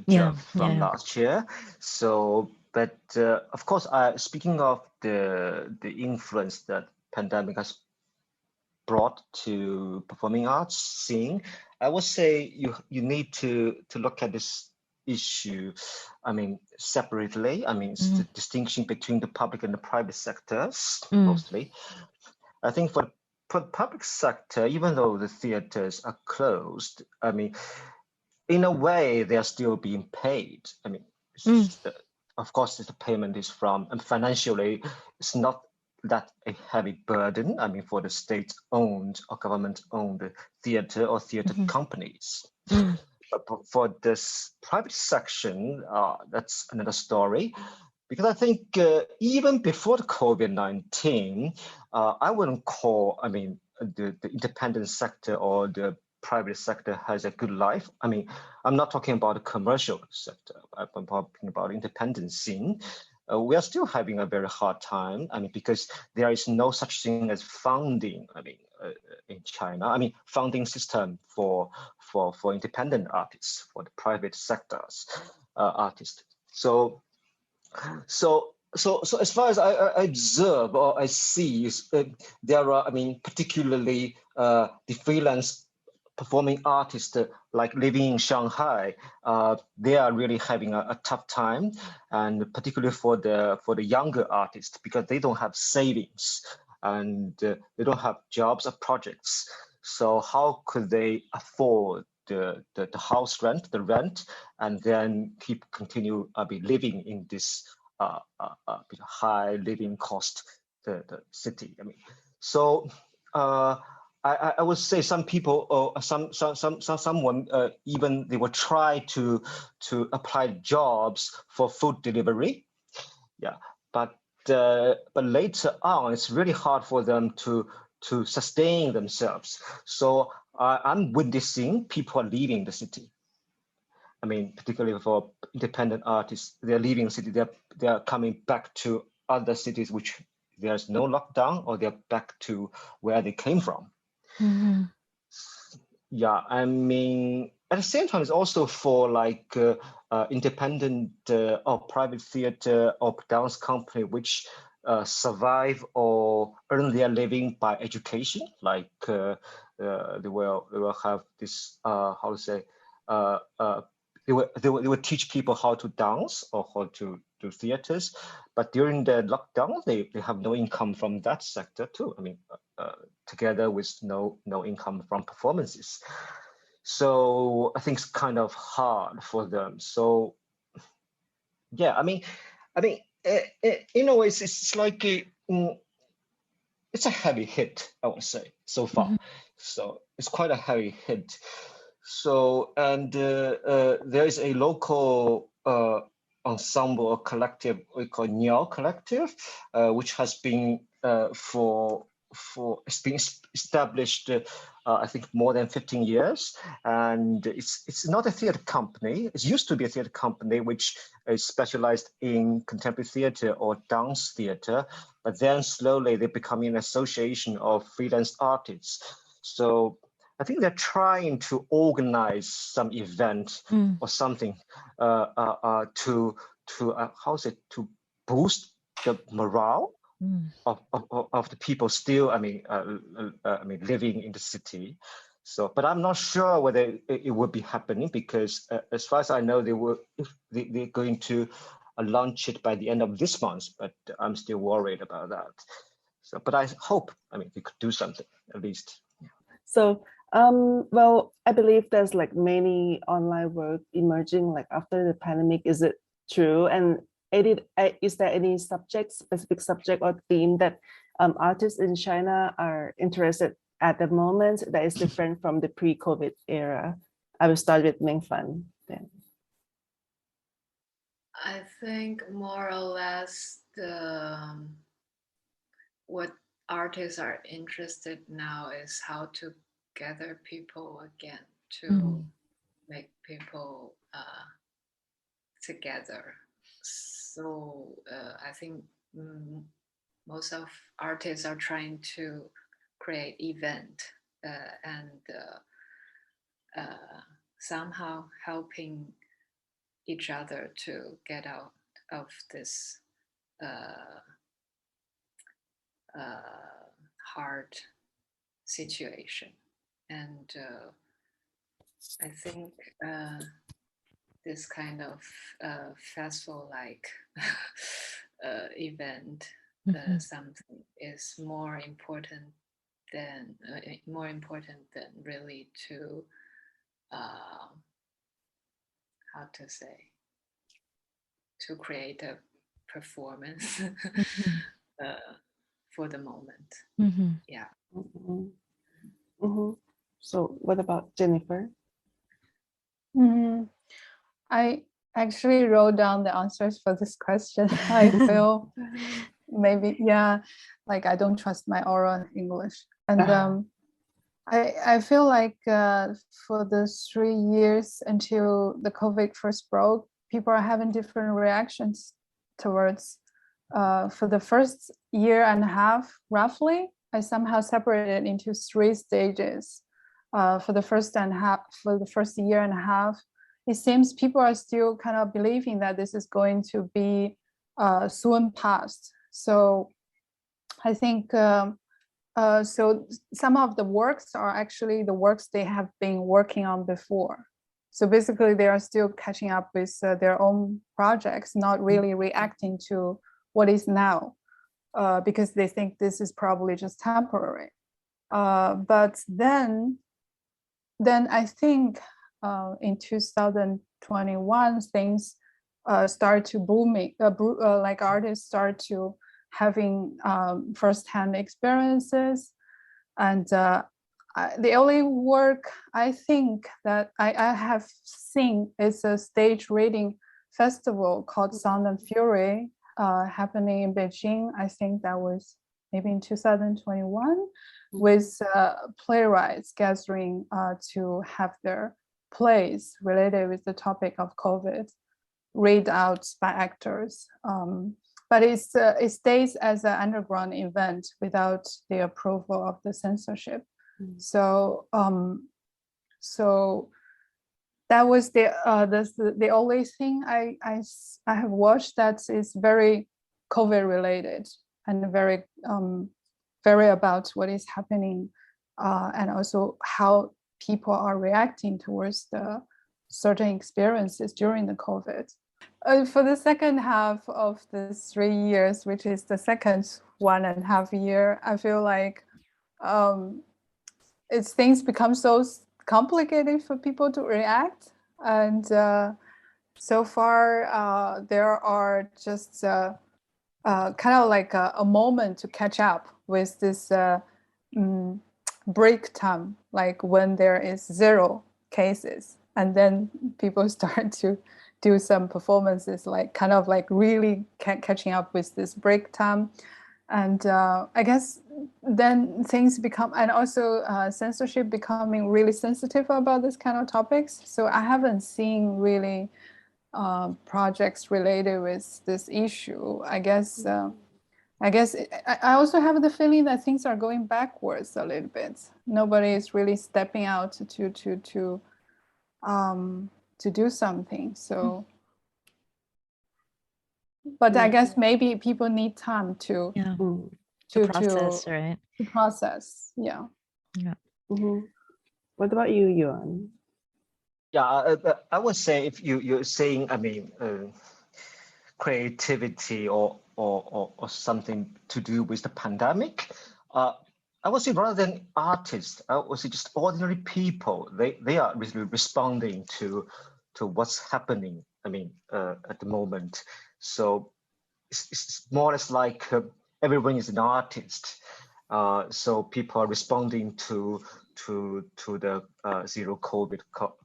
job from last year. So, but of course, speaking of the influence that pandemic has brought to performing arts scene, I would say you need to look at this issue, separately. The distinction between the public and the private sectors, mostly. I think for the public sector, even though the theaters are closed, in a way, they are still being paid. Of course, the payment is from, and financially, it's not that a heavy burden, for the state-owned or government-owned theater or theater companies. But for this private section, that's another story. Because I think even before the COVID-19, I wouldn't call, the independent sector or the private sector has a good life. I'm not talking about the commercial sector. I'm talking about independent scene. We are still having a very hard time. Because there is no such thing as funding. In China, funding system for independent artists, for the private sectors artists. So as far as I observe or I see, is there are, particularly the freelance performing artists like living in Shanghai, they are really having a tough time, and particularly for the younger artists, because they don't have savings and they don't have jobs or projects. So how could they afford the house rent, the rent, and then continue living in this high living cost the city? So I would say some people or someone even they will try to apply jobs for food delivery, but later on it's really hard for them to sustain themselves. So I'm witnessing people are leaving the city. I mean, particularly for independent artists, they're leaving the city, they're coming back to other cities which there's no lockdown, or they're back to where they came from. Mm-hmm. Yeah, I mean, at the same time, it's also for like independent or private theater or dance company which survive or earn their living by education. Like they will have this how to say they will teach people how to dance or how to do theaters, but during the lockdown they have no income from that sector too. I mean, together with no income from performances. So I think it's kind of hard for them. So yeah, I mean, in a way, it's like it's a heavy hit, I would say, so far. Mm-hmm. So it's quite a heavy hit. So, and there is a local ensemble or collective we call Niao Collective, which has been it's been established I think more than 15 years, and it's not a theater company. It used to be a theater company which is specialized in contemporary theater or dance theater, but then slowly they're becoming an association of freelance artists. So I think they're trying to organize some event or something to boost the morale of the people still, I mean, living in the city. So, but I'm not sure whether it will be happening, because as far as I know, they're going to launch it by the end of this month, but I'm still worried about that. So, but I hope, I mean, they could do something at least. So, well, I believe there's like many online work emerging like after the pandemic. Is it true? And is there any specific subject or theme that artists in China are interested at the moment that is different from the pre-COVID era? I will start with Mengfan then. I think more or less what artists are interested now is how to gather people again, to make people together. So I think most of artists are trying to create event and somehow helping each other to get out of this hard situation. And I think this kind of festival-like event, something is more important than really to how to say, to create a performance for the moment. Yeah. So what about Jennifer? I actually wrote down the answers for this question. I feel maybe, yeah, like I don't trust my oral English. And I feel like for the 3 years until the COVID first broke, people are having different reactions towards. For the first year and a half, roughly, I somehow separated into 3 stages. For the first year and a half, it seems people are still kind of believing that this is going to be soon past. So I think so some of the works are actually the works they have been working on before. So basically they are still catching up with their own projects, not really reacting to what is now, because they think this is probably just temporary. But then I think in 2021 things start to booming, like artists start to having first-hand experiences. And the only work I think that I have seen is a stage reading festival called Sound and Fury, happening in Beijing. I think that was maybe in 2021, with playwrights gathering to have their plays related with the topic of COVID read out by actors. But it stays as an underground event without the approval of the censorship. So that was the only thing I have watched that is very COVID related and very about what is happening and also how people are reacting towards the certain experiences during the COVID. For the second half of the 3 years, which is the second 1.5 years, I feel like things become so complicated for people to react. And so far, there are just kind of like a moment to catch up with this break time, like when there is 0 cases, and then people start to do some performances, like kind of like really catching up with this break time. And I guess then things become, and also censorship becoming really sensitive about this kind of topics. So I haven't seen really projects related with this issue. I guess I also have the feeling that things are going backwards a little bit. Nobody is really stepping out to do something. So, but I guess maybe people need time to process, right? To process, yeah. What about you, Yuan? Yeah, I would say if you're saying, I mean, creativity or something to do with the pandemic, I would say rather than artists, I would say just ordinary people. They are really responding to what's happening. I mean, at the moment. So it's more or less like everyone is an artist. So people are responding to the zero COVID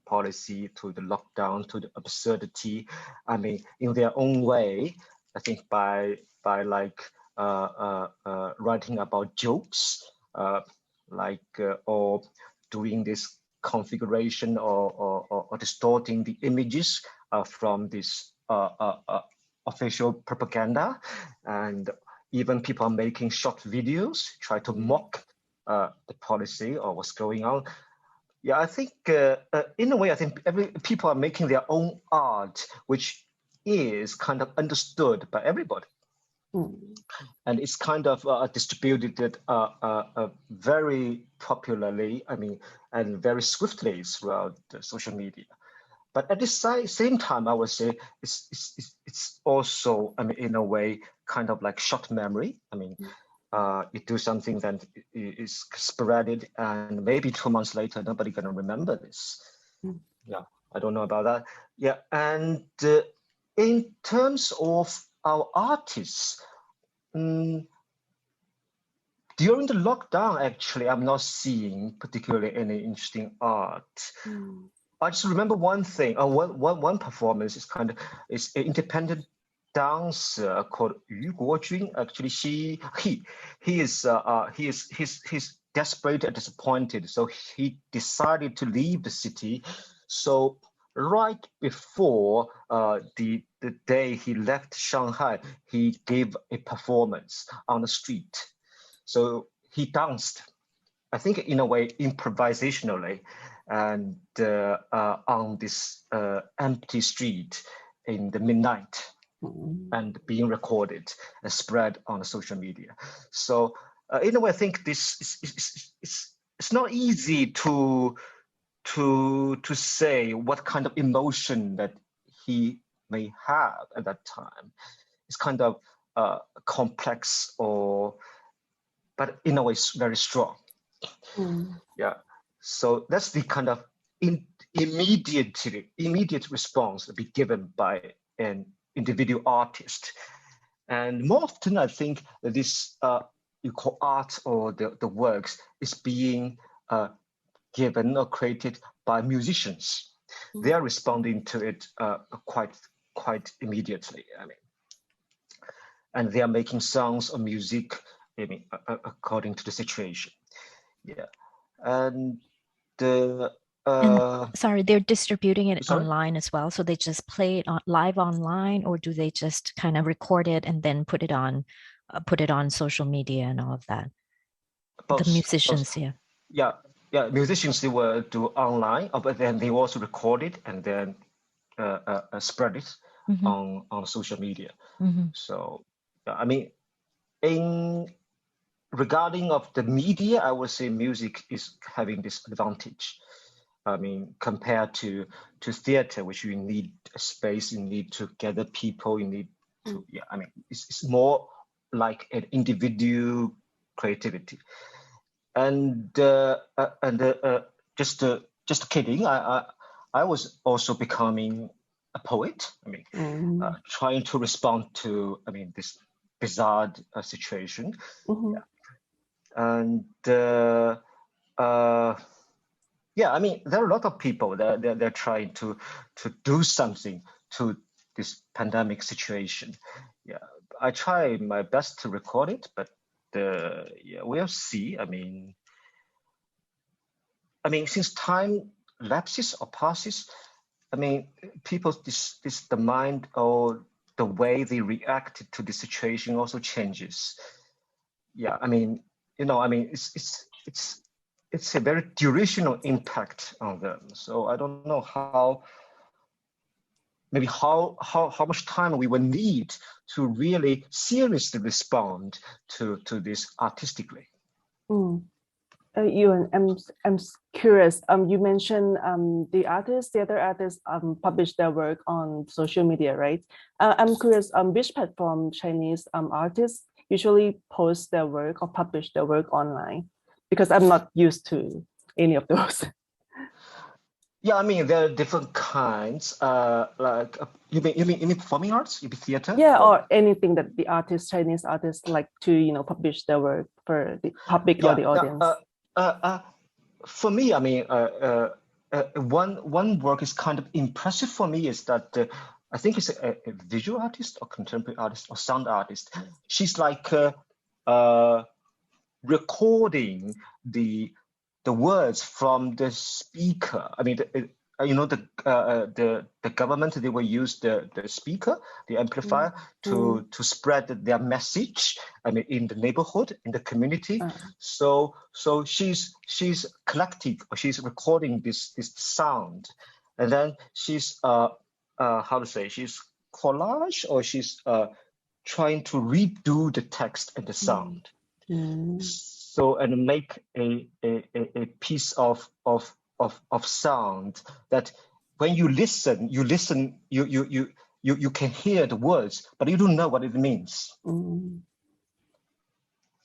policy, to the lockdown, to the absurdity. I mean, in their own way. I think by like writing about jokes, or doing this configuration or distorting the images from this official propaganda, and even people are making short videos, try to mock the policy or what's going on. Yeah, I think in a way, I think people are making their own art, which is kind of understood by everybody. And it's kind of distributed very popularly, I mean, and very swiftly throughout the social media. But at the same time, I would say it's also, I mean, in a way, kind of like short memory. I mean, you do something that is sporadic, and maybe 2 months later, nobody gonna remember this. Yeah, I don't know about that. Yeah, and in terms of our artists, during the lockdown, actually, I'm not seeing particularly any interesting art. I just remember one thing. One performance is an independent dancer called Yu Guojun. Actually, he's desperate and disappointed, so he decided to leave the city. So right before the day he left Shanghai, he gave a performance on the street. So he danced, I think in a way improvisationally, and on this empty street in the midnight, and being recorded and spread on the social media. So in a way, I think this it's not easy to say what kind of emotion that he may have at that time. It's kind of complex, but in a way very strong. Yeah, so that's the kind of immediate response to be given by an individual artist. And more often, I think that this you call art or the works is being given or created by musicians. They are responding to it quite immediately. I mean, and they are making songs or music, I mean, according to the situation. Yeah, and sorry, they're distributing it sorry? online as well. So they just play it live online, or do they just kind of record it and then put it on social media and all of that? Both, the musicians, both. Yeah, musicians, they will do online, but then they also record it and then spread it on social media. So, I mean, regarding of the media, I would say music is having this advantage. I mean, compared to theater, which you need a space, you need to gather people, you need to, I mean, it's more like an individual creativity. And just kidding, I was also becoming a poet. I mean, trying to respond to, I mean, this bizarre situation. And I mean, there are a lot of people that they're trying to do something to this pandemic situation. Yeah, I try my best to record it, but we'll see. I mean, since time lapses or passes, I mean, people, the mind or the way they react to the situation also changes. Yeah, I mean, you know, I mean, it's a very durational impact on them. So I don't know how much time we will need to really seriously respond to this artistically. Yuan, I'm curious. You mentioned the theater artists publish their work on social media, right? I'm curious, which platform Chinese artists usually post their work or publish their work online? Because I'm not used to any of those. Yeah, I mean, there are different kinds. Like you mean performing arts? You mean theater? Yeah, or anything that the Chinese artists like to, you know, publish their work for the public or the audience. For me, I mean, one work is kind of impressive for me is that I think it's a visual artist or contemporary artist or sound artist. She's like recording the words from the speaker. I mean, you know, the government, they will use the speaker, the amplifier, to spread their message. I mean, in the neighborhood, in the community. So she's collecting, or she's recording this sound, and then she's she's collage, or she's trying to redo the text and the sound. So, and make a piece of sound that when you listen, you can hear the words, but you don't know what it means. You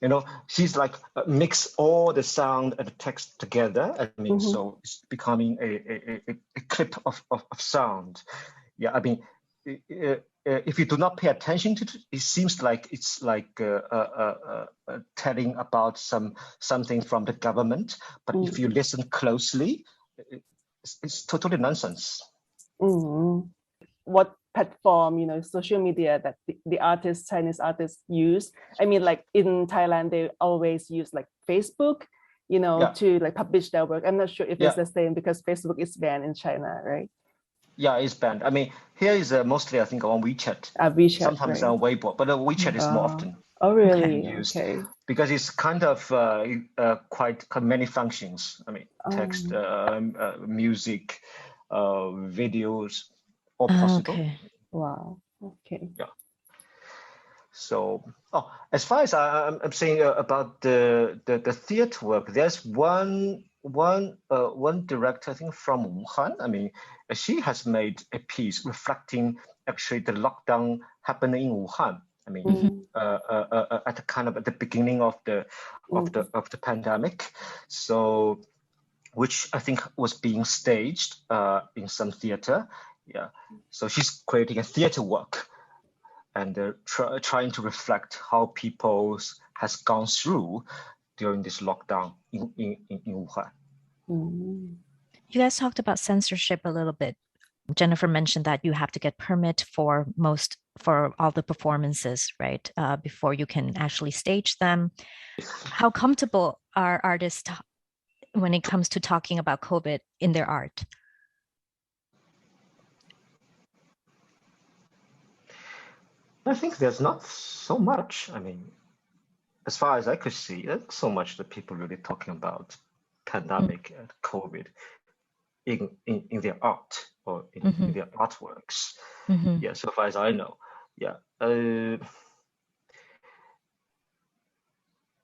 know, she's like mix all the sound and the text together. I mean, so it's becoming a clip of sound. Yeah, I mean, if you do not pay attention to it, it seems like it's like telling about something from the government. But if you listen closely, it's totally nonsense. What platform, you know, social media that the artists, Chinese artists use? I mean, like in Thailand, they always use like Facebook, you know, to like publish their work. I'm not sure if it's the same because Facebook is banned in China, right? Yeah, it's banned. I mean, here is mostly, I think, on WeChat. WeChat, sometimes on Weibo, but WeChat is more often. Oh, really? Used Okay. Because it's kind of quite many functions. I mean, text, music, videos, all possible. Okay. Wow. Okay. Yeah. So, as far as I'm saying about the theater work, there's one director, I think from Wuhan. I mean, she has made a piece reflecting actually the lockdown happening in Wuhan. I mean, at the kind of at the beginning of the pandemic. So, which I think was being staged in some theater. Yeah. So she's creating a theater work and trying to reflect how people has gone through during this lockdown in Wuhan. You guys talked about censorship a little bit. Jennifer mentioned that you have to get permit for all the performances, right? Before you can actually stage them. How comfortable are artists when it comes to talking about COVID in their art? I think there's not so much. I mean, as far as I could see, there's so much that people really talking about pandemic and COVID in their art or in their artworks. Yeah, so far as I know. Yeah.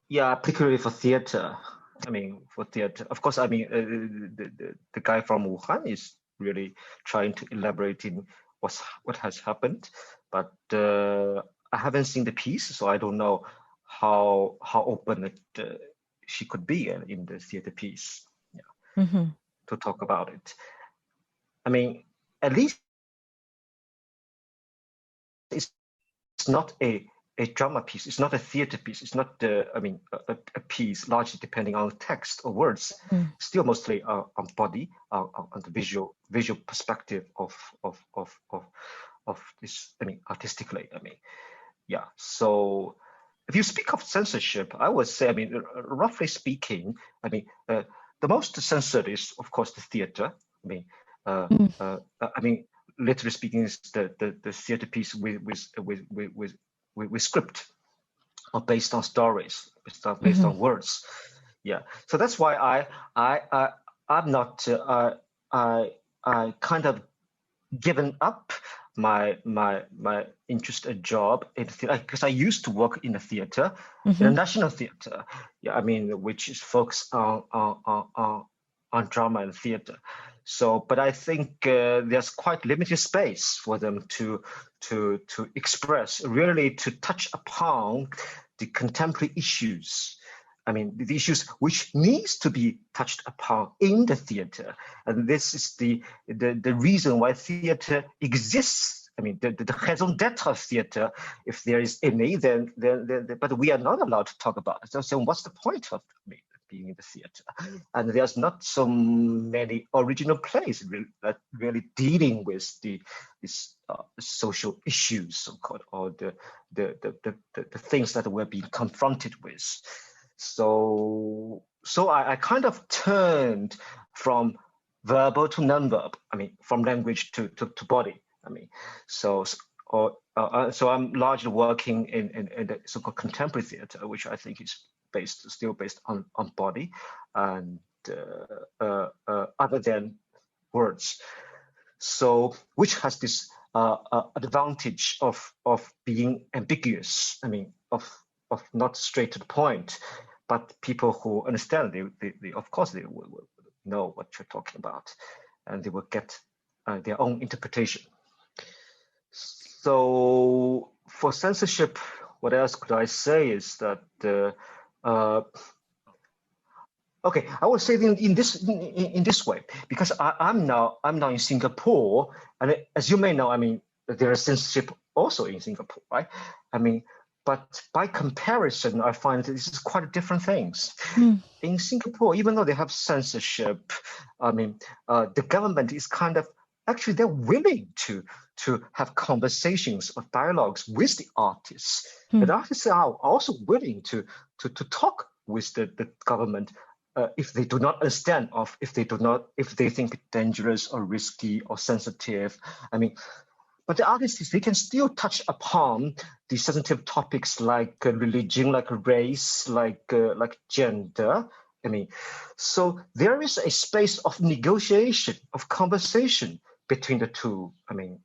Yeah, particularly for theater. I mean, for theater, of course, I mean, the guy from Wuhan is really trying to elaborate in what has happened, but I haven't seen the piece, so I don't know how open she could be in the theater piece, to talk about it. I mean, at least it's not a drama piece. It's not a theater piece. It's not a piece largely depending on text or words. Still mostly on body, on the visual perspective of this. I mean, artistically. I mean, yeah. So if you speak of censorship, I would say, I mean, roughly speaking, I mean, the most censored is of course the theater. I mean, literally speaking, is the theater piece with script or based on stories, based on words. Yeah, so that's why I'm not I kind of given up my interest and job in theater, because I used to work in a theater, in a national theater. Yeah, I mean, which is focused on drama and theater. So, but I think there's quite limited space for them to express, really to touch upon the contemporary issues. I mean, the issues which needs to be touched upon in the theater, and this is the reason why theater exists. I mean, the raison d'être of theater, if there is any, then but we are not allowed to talk about it. So what's the point of being in the theater? And there's not so many original plays really dealing with these social issues, so-called, or the things that we're being confronted with. So I kind of turned from verbal to non-verbal. I mean, from language to body. I mean, so I'm largely working in the so-called contemporary theater, which I think is still based on body and other than words. So, which has this advantage of being ambiguous. I mean, of not straight to the point, but people who understand, they of course they will know what you're talking about, and they will get their own interpretation. So for censorship, what else could I say is that okay, I would say in this way, because I'm now in Singapore, and as you may know, I mean, there is censorship also in Singapore, right? I mean, but by comparison, I find that this is quite different things. In Singapore, even though they have censorship, I mean, the government is kind of, actually they're willing to have conversations or dialogues with the artists. The artists are also willing to talk with the government if they do not understand, if they think it's dangerous or risky or sensitive. I mean, but the artists, they can still touch upon the sensitive topics like religion, like race, like gender. I mean, so there is a space of negotiation, of conversation between the two, I mean,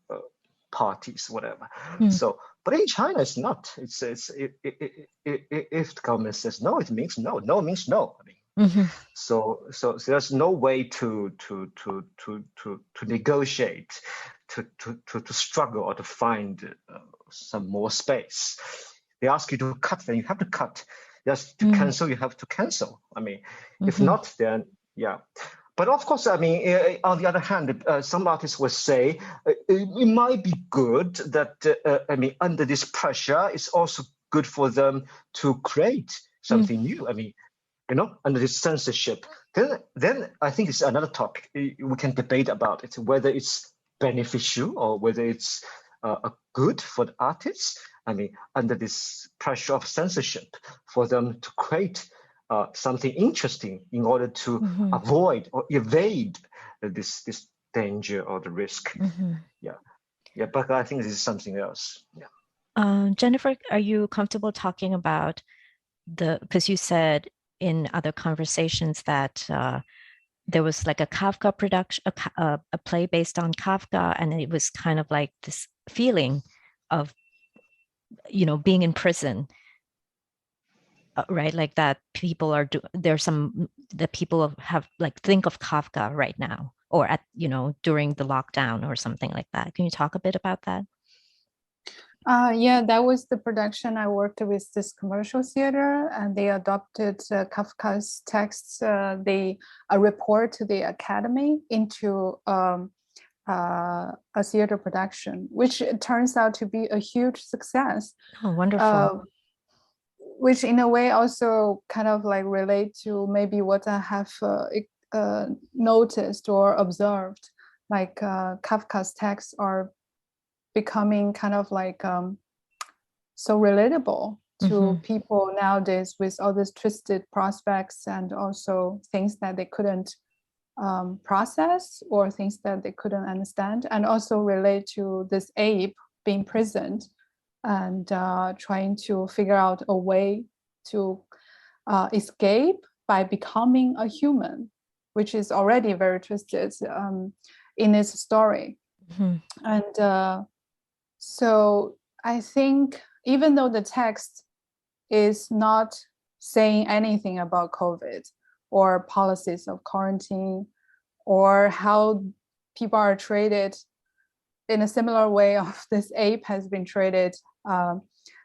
parties, whatever. So, but in China, it's not. It's if the government says no, it means no. No means no. I mean, so there's no way to negotiate, to struggle or to find some more space. They ask you to cut, then you have to cut. Just to cancel, you have to cancel. I mean, if not, then yeah. But of course, I mean, on the other hand, some artists will say it might be good that, I mean, under this pressure, it's also good for them to create something new. I mean, you know, under this censorship. Then I think it's another topic. We can debate about it, whether it's beneficial or whether it's good for the artists. I mean, under this pressure of censorship, for them to create something interesting in order to avoid or evade this danger or the risk. Yeah, but I think this is something else. Yeah. Jennifer, are you comfortable talking about because you said in other conversations that there was like a Kafka production, a play based on Kafka, and it was kind of like this feeling of, being in prison, right? Like that people are that people have like think of Kafka right now, or at, during the lockdown or something like that. Can you talk a bit about that? Yeah, that was the production. I worked with this commercial theater, and they adopted Kafka's texts. They report to the academy into a theater production, which turns out to be a huge success. Oh, wonderful. Which in a way also kind of like relate to maybe what I have noticed or observed, like Kafka's texts are becoming kind of like so relatable to people nowadays with all these twisted prospects and also things that they couldn't process or things that they couldn't understand, and also relate to this ape being prisoned and trying to figure out a way to escape by becoming a human, which is already very twisted in its story. And so I think even though the text is not saying anything about COVID or policies of quarantine or how people are treated in a similar way of this ape has been treated,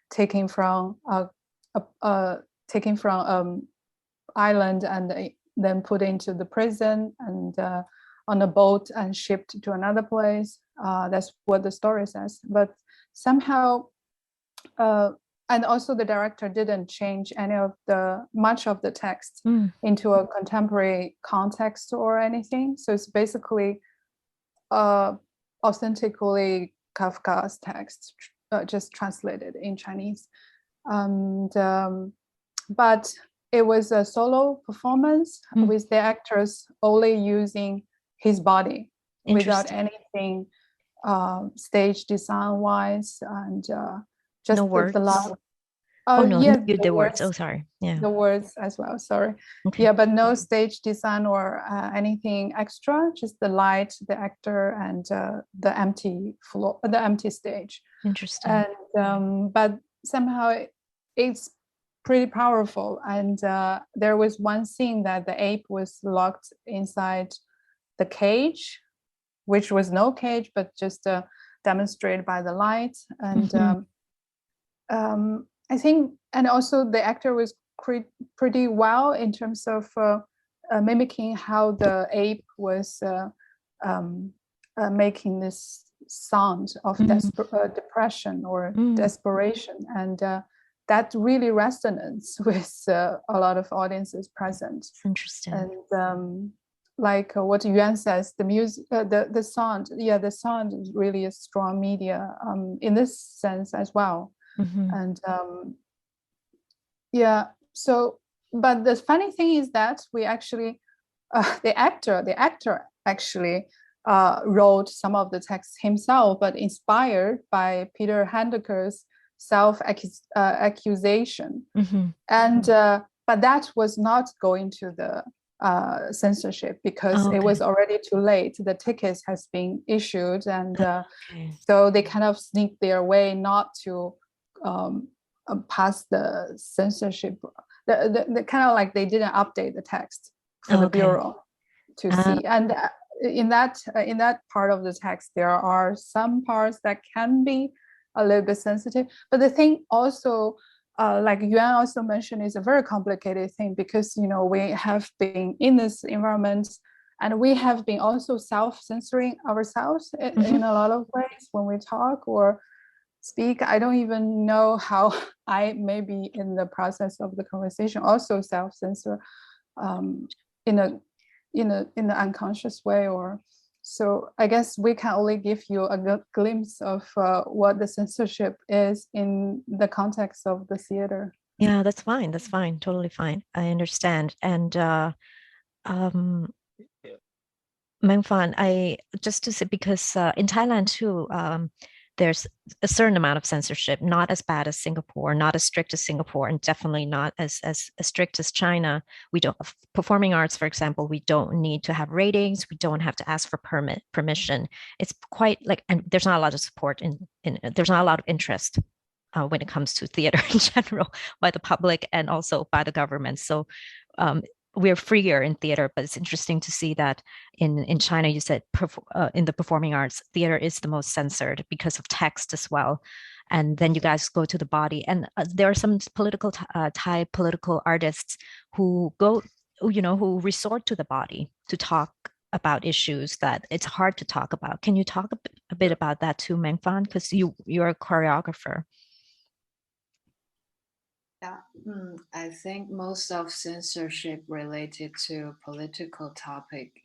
taken from island and then put into the prison and on a boat and shipped to another place. That's what the story says. But somehow, and also the director didn't change much of the text into a contemporary context or anything. So it's basically authentically Kafka's text, just translated in Chinese. But it was a solo performance with the actors only using his body without anything stage design wise, and just no words. The love. The words. Oh, sorry. Yeah, the words as well. Sorry. Okay. Yeah, but no stage design or anything extra. Just the light, the actor, and the empty floor, the empty stage. Interesting. And but somehow it's pretty powerful. And there was one scene that the ape was locked inside the cage, which was no cage, but just demonstrated by the light. And I think, and also the actor was pretty well in terms of mimicking how the ape was making this sound of depression or desperation. And that really resonates with a lot of audiences present. Interesting. And like what Yuan says, the music, the sound, the sound is really a strong media in this sense as well. And so, but the funny thing is that we actually, the actor actually wrote some of the texts himself, but inspired by Peter Handeker's self-accusation. And but that was not going to the censorship because it was already too late. The tickets has been issued, and so they kind of sneaked their way not to pass the censorship. The kind of like they didn't update the text for the bureau to see. And in that part of the text, there are some parts that can be a little bit sensitive. But the thing also, like Yuan also mentioned, is a very complicated thing because, we have been in this environment and we have been also self-censoring ourselves in a lot of ways when we talk or speak. I don't even know how I may be in the process of the conversation also self-censor in an unconscious way, or so I guess we can only give you a glimpse of what the censorship is in the context of the theater. Yeah, that's fine. That's fine. Totally fine. I understand. And Mengfan, I just to say, because in Thailand too, there's a certain amount of censorship, not as bad as Singapore, not as strict as Singapore, and definitely not as strict as China. We don't, performing arts, for example, we don't need to have ratings. We don't have to ask for permission. It's quite like, and there's not a lot of support there's not a lot of interest when it comes to theater in general by the public and also by the government. So we're freer in theater, but it's interesting to see that in China, you said in the performing arts, theater is the most censored because of text as well. And then you guys go to the body. And there are some Thai political artists who go, who resort to the body to talk about issues that it's hard to talk about. Can you talk a bit about that too, Mengfan? Because you're a choreographer. Yeah, I think most of censorship related to political topic,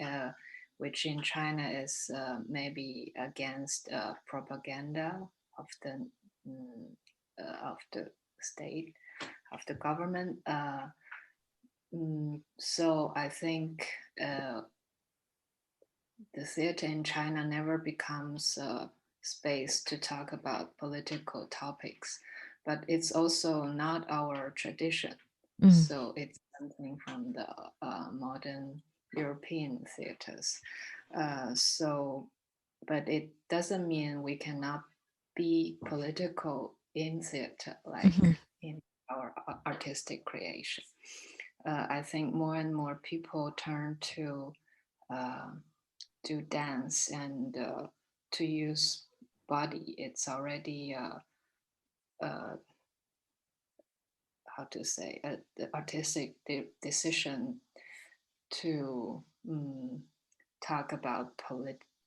which in China is maybe against propaganda of the state, of the government. So I think the theater in China never becomes a space to talk about political topics. But it's also not our tradition. So it's something from the modern European theaters. But it doesn't mean we cannot be political in theater, like in our artistic creation. I think more and more people turn to do dance and to use body. It's already how to say, the artistic decision to talk about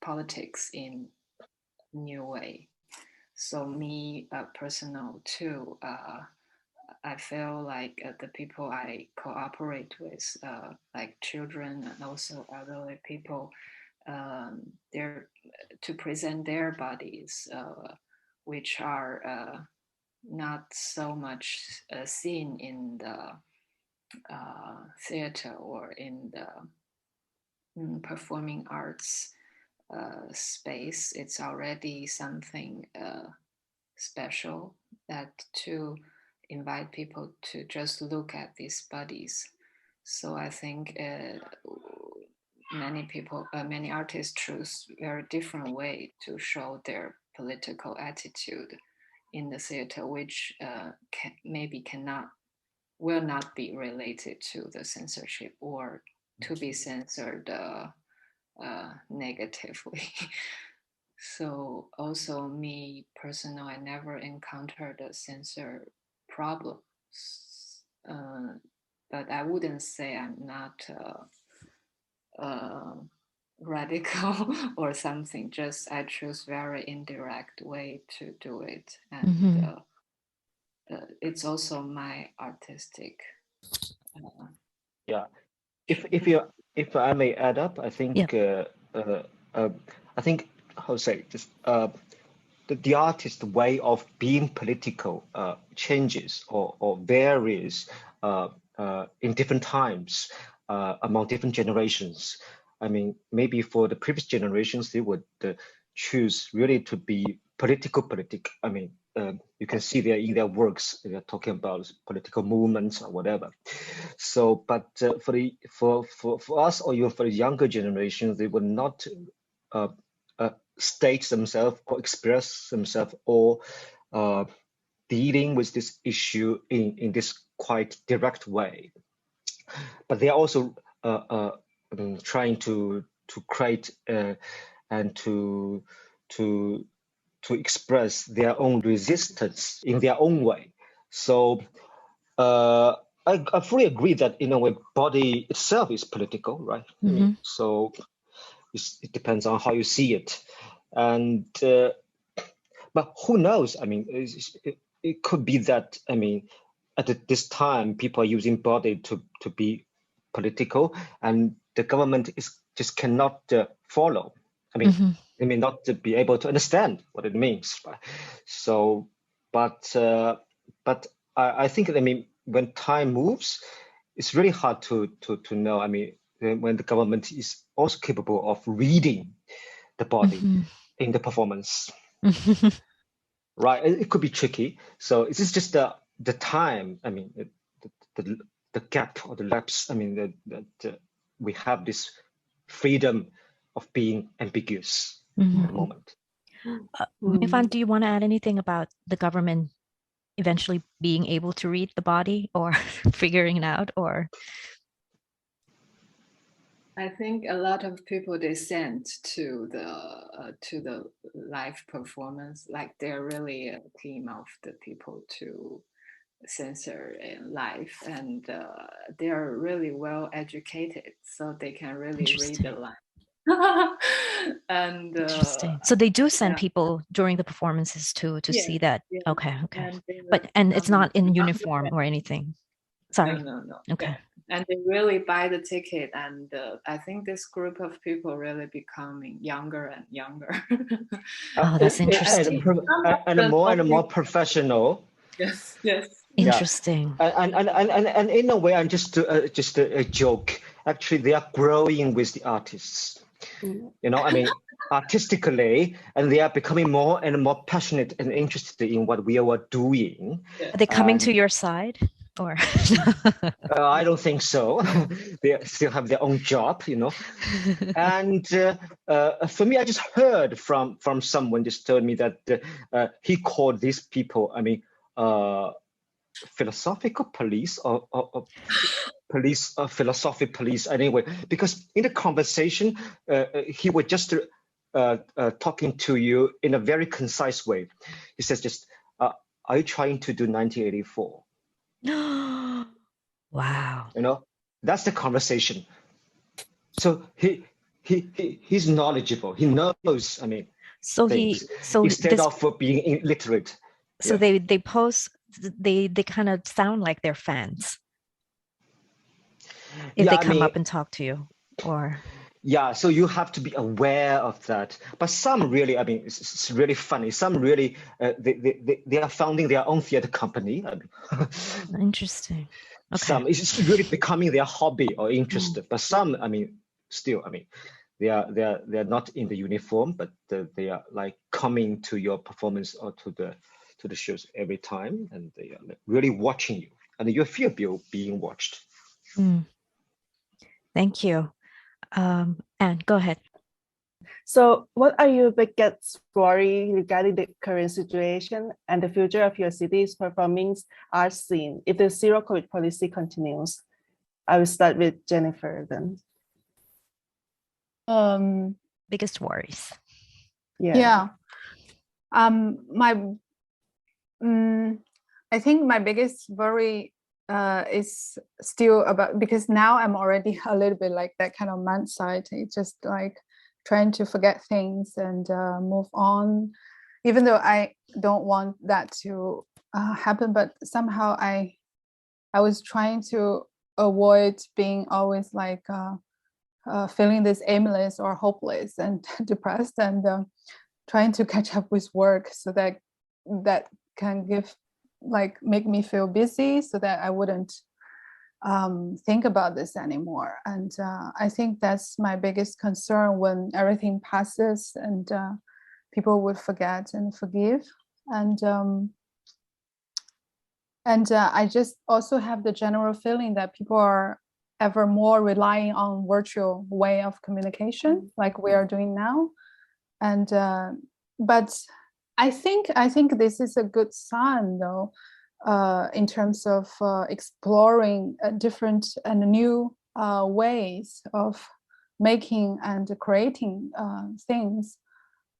politics in a new way. So me personal too, I feel like the people I cooperate with, like children and also elderly people, they're to present their bodies, which are not so much seen in the theater or in the performing arts space. It's already something special that to invite people to just look at these bodies. So I think many artists choose very different way to show their political attitude in the theater, which will not be related to the censorship or to be censored negatively. So also me personally, I never encountered a censor problem, but I wouldn't say I'm not radical or something. Just I choose very indirect way to do it, and it's also my artistic. Yeah, if I may add up, I think I think how to say this, the artist's way of being political changes or varies in different times among different generations. I mean, maybe for the previous generations, they would choose really to be political. I mean, you can see there in their works, they're talking about political movements or whatever. So, but for us or even for the younger generations, they would not state themselves or express themselves or dealing with this issue in this quite direct way. But they are also trying to create and to express their own resistance in their own way. So I fully agree that in a way, body itself is political, right? I mean, so it depends on how you see it, and but who knows? I mean, it could be that, I mean, at this time, people are using body to be political, and the government just cannot follow. I mean, they may not be able to understand what it means. Right? So, but I think, I mean, when time moves, it's really hard to know. I mean, when the government is also capable of reading the body in the performance, right? It could be tricky. So this is just the time. I mean, the gap or the lapse. I mean, that we have this freedom of being ambiguous at the moment. Mengfan, do you want to add anything about the government eventually being able to read the body or figuring it out? Or I think a lot of people they send to the live performance, like they're really a team of the people to censor in live, and they're really well educated, so they can really read the line. And interesting. So they do send people during the performances to see that. Yeah. Okay. And it's not in uniform or anything. Sorry. No. Okay. Yeah. And they really buy the ticket, and I think this group of people really becoming younger and younger. Oh, that's interesting. And more professional. Yes. Interesting. And in a way, I'm just a joke. Actually, they are growing with the artists. You know, I mean, artistically, and they are becoming more and more passionate and interested in what we are doing. Are they coming to your side? Or I don't think so. They still have their own job, you know. And for me, I just heard from someone just told me that he called these people, I mean, philosophical police or police, philosophic police anyway, because in the conversation, he was just talking to you in a very concise way. He says just, are you trying to do 1984? Wow. You know, that's the conversation. So he's knowledgeable. He knows, I mean, so things, so instead of being illiterate. So they pose, they kind of sound like they're fans. If they come up and talk to you, or yeah, so you have to be aware of that. But some really, I mean, it's really funny. Some really, they are founding their own theater company. I mean, interesting. Okay. Some it's really becoming their hobby or interest. But some, I mean, still, I mean, they are not in the uniform, but they are like coming to your performance or to the shows every time, and they are really watching you, and you feel being watched. Thank you. Anne, go ahead. So what are your biggest worry regarding the current situation and the future of your city's performing arts scene if the zero COVID policy continues? I will start with Jennifer then. Biggest worries. Yeah. I think my biggest worry is still about, because now I'm already a little bit like that kind of mindset. It's just like trying to forget things and move on, even though I don't want that to happen. But somehow I was trying to avoid being always like feeling this aimless or hopeless and depressed, and trying to catch up with work so that can make me feel busy, so that I wouldn't think about this anymore. And I think that's my biggest concern when everything passes and people would forget and forgive. And I just also have the general feeling that people are ever more relying on virtual way of communication, like we are doing now. And but I think this is a good sign, though, in terms of exploring different and new ways of making and creating things.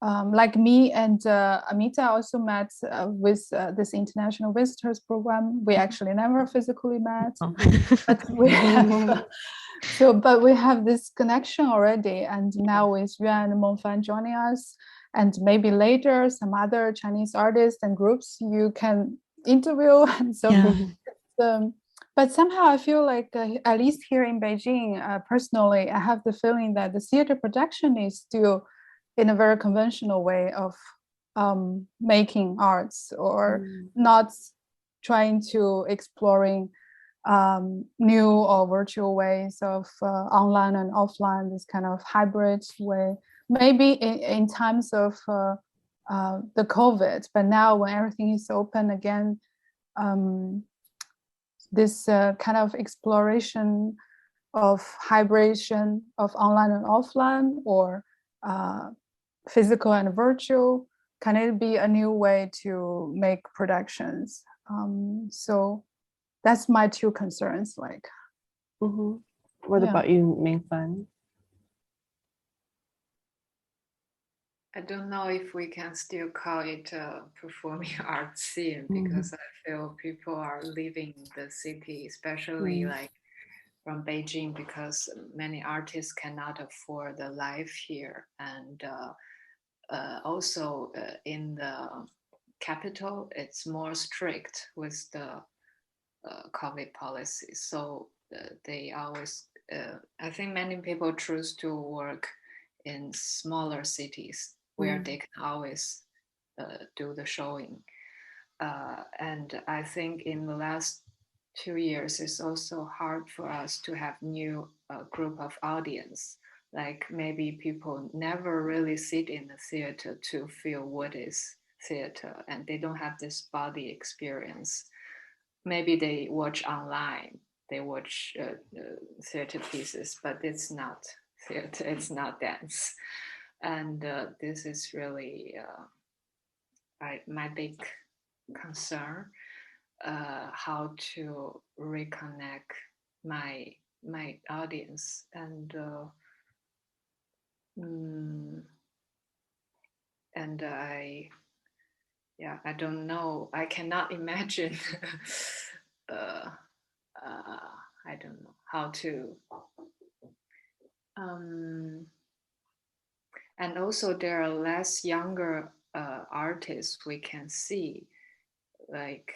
Like me and Amita also met with this international visitors program. We actually never physically met, but we have, but we have this connection already. And now with Yuan and Mengfan joining us, and maybe later some other Chinese artists and groups you can interview. And so, but somehow I feel like, at least here in Beijing, personally, I have the feeling that the theater production is still in a very conventional way of making arts, or not trying to exploring new or virtual ways of online and offline, this kind of hybrid way, maybe in times of the COVID, but now when everything is open again, this kind of exploration of hybridization of online and offline, or physical and virtual, can it be a new way to make productions? So that's my two concerns. Like, What about you, Mengfan? I don't know if we can still call it a performing arts scene, because I feel people are leaving the city, especially like from Beijing, because many artists cannot afford the life here, and also in the capital, it's more strict with the COVID policy. So they always, I think many people choose to work in smaller cities where they can always do the showing. And I think in the last 2 years, it's also hard for us to have new group of audience. Like maybe people never really sit in the theater to feel what is theater, and they don't have this body experience. Maybe they watch online, they watch theater pieces, but it's not theater, it's not dance. And this is really my big concern, how to reconnect my audience. And I don't know, I cannot imagine I don't know how to and also there are less younger artists we can see, like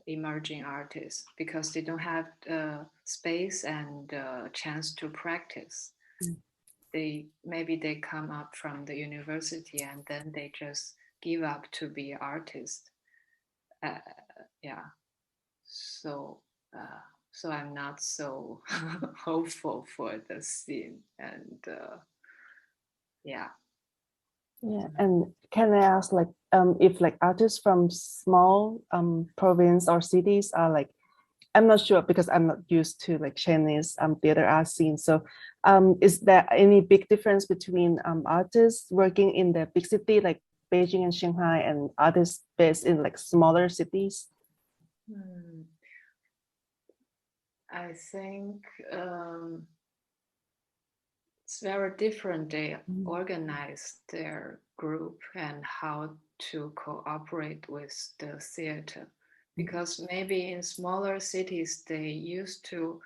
emerging artists, because they don't have space and chance to practice. Maybe they come up from the university and then they just give up to be artists. So I'm not so hopeful for the scene, and and can I ask, like, if like artists from small province or cities are like, I'm not sure because I'm not used to like Chinese theater art scene. So is there any big difference between artists working in the big city like Beijing and Shanghai and artists based in like smaller cities? I think it's very different. They organize their group and how to cooperate with the theater, because maybe in smaller cities they used to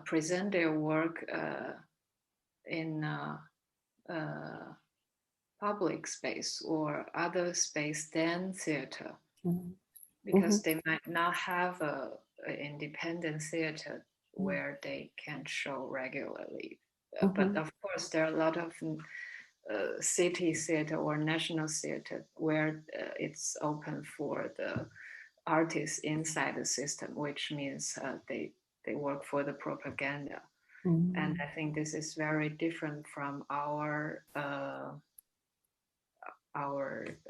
present their work in public space or other space than theater, because they might not have an independent theater where they can show regularly. But of course, there are a lot of city theater or national theater where it's open for the artists inside the system, which means they work for the propaganda. And I think this is very different from our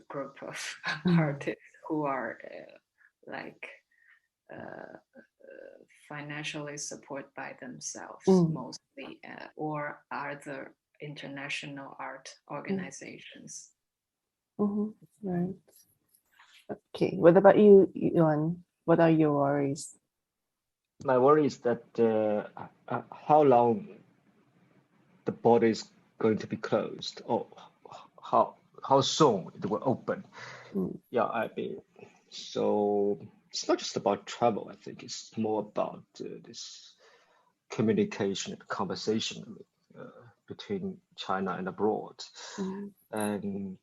group of artists who are financially supported by themselves mostly, or other international art organizations. Right. Okay. What about you, Yuan? What are your worries? My worry is that how long the border is going to be closed, or how soon it will open. So it's not just about travel. I think it's more about this communication and conversation between China and abroad. And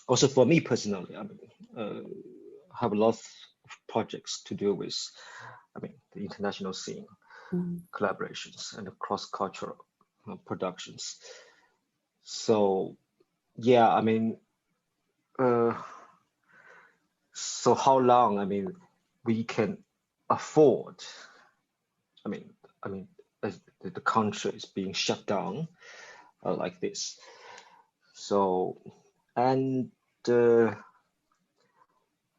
also for me personally, I have a lot of projects to do with, the international scene, collaborations and cross-cultural productions. So so how long, I mean, we can afford, I mean, as the country is being shut down like this. So, and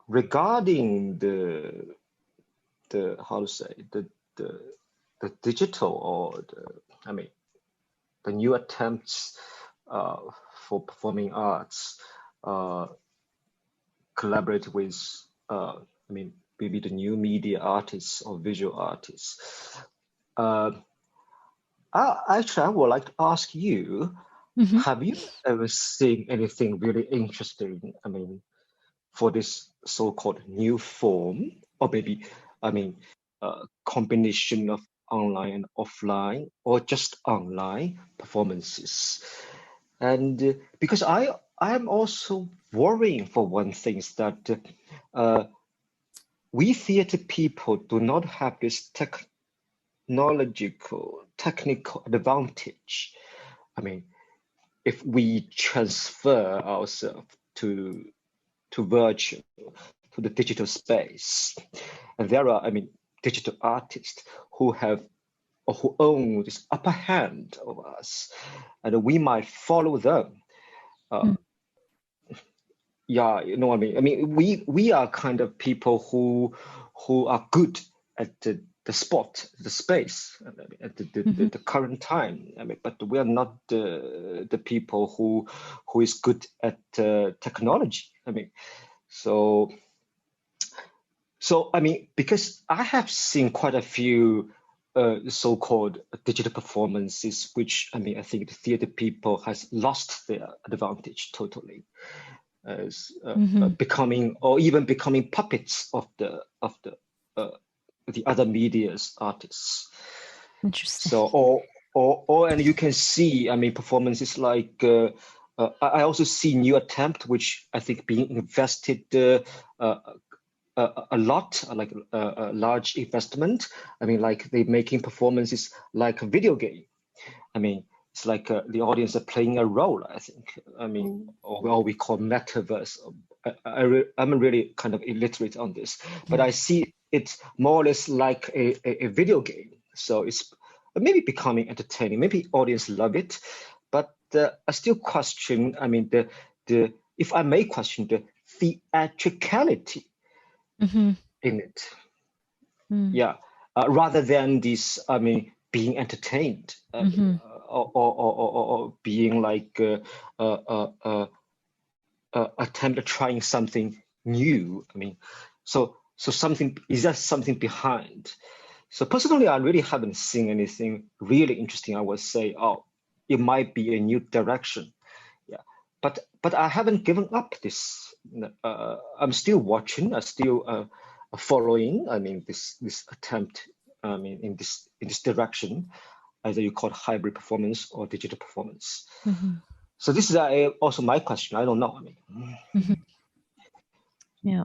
regarding the how to say, the digital or the new attempts for performing arts, collaborate with maybe the new media artists or visual artists. Actually, I would like to ask you, have you ever seen anything really interesting, for this so-called new form, or maybe, combination of online and offline, or just online performances? And because I'm also worrying for one thing is that we theater people do not have this technical advantage. If we transfer ourselves to virtual, to the digital space, and there are, digital artists who own this upper hand over us, and we might follow them. Yeah, you know what I mean? We are kind of people who are good at the spot, the space, at the current time. But we are not the people who is good at technology. So because I have seen quite a few so-called digital performances, which I think the theater people has lost their advantage totally, as becoming puppets of the other media's artists. Interesting. So and you can see, performances like I also see new attempt, which I think being invested a lot, like a large investment. Like they making performances like a video game. It's like the audience are playing a role, I think. Or what we call metaverse. I'm really kind of illiterate on this, but I see it more or less like a video game. So it's maybe becoming entertaining. Maybe audience love it, but I still question. The if I may question the theatricality in it. Yeah, rather than this. Being entertained. Or being like attempt at trying something new. So something, is there something behind? So personally, I really haven't seen anything really interesting. I would say, it might be a new direction. Yeah, but I haven't given up this. I'm still watching. I'm still following. This attempt. In this direction, either you call it hybrid performance or digital performance. So this is also my question. I don't know. Yeah.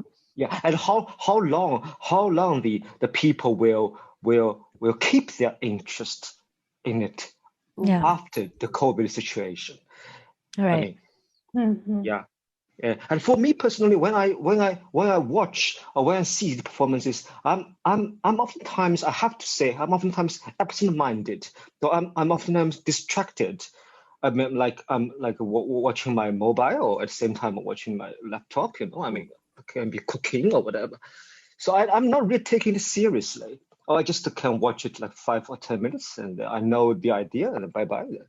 And how long the people will keep their interest in it after the COVID situation? Right. Yeah. And for me personally, when I watch or when I see the performances, I'm oftentimes, I have to say, I'm oftentimes absent-minded. So I'm oftentimes distracted. I'm watching my mobile, or at the same time watching my laptop. I can be cooking or whatever. So I'm not really taking it seriously. Or I just can watch it like 5 or 10 minutes, and I know the idea, and bye bye.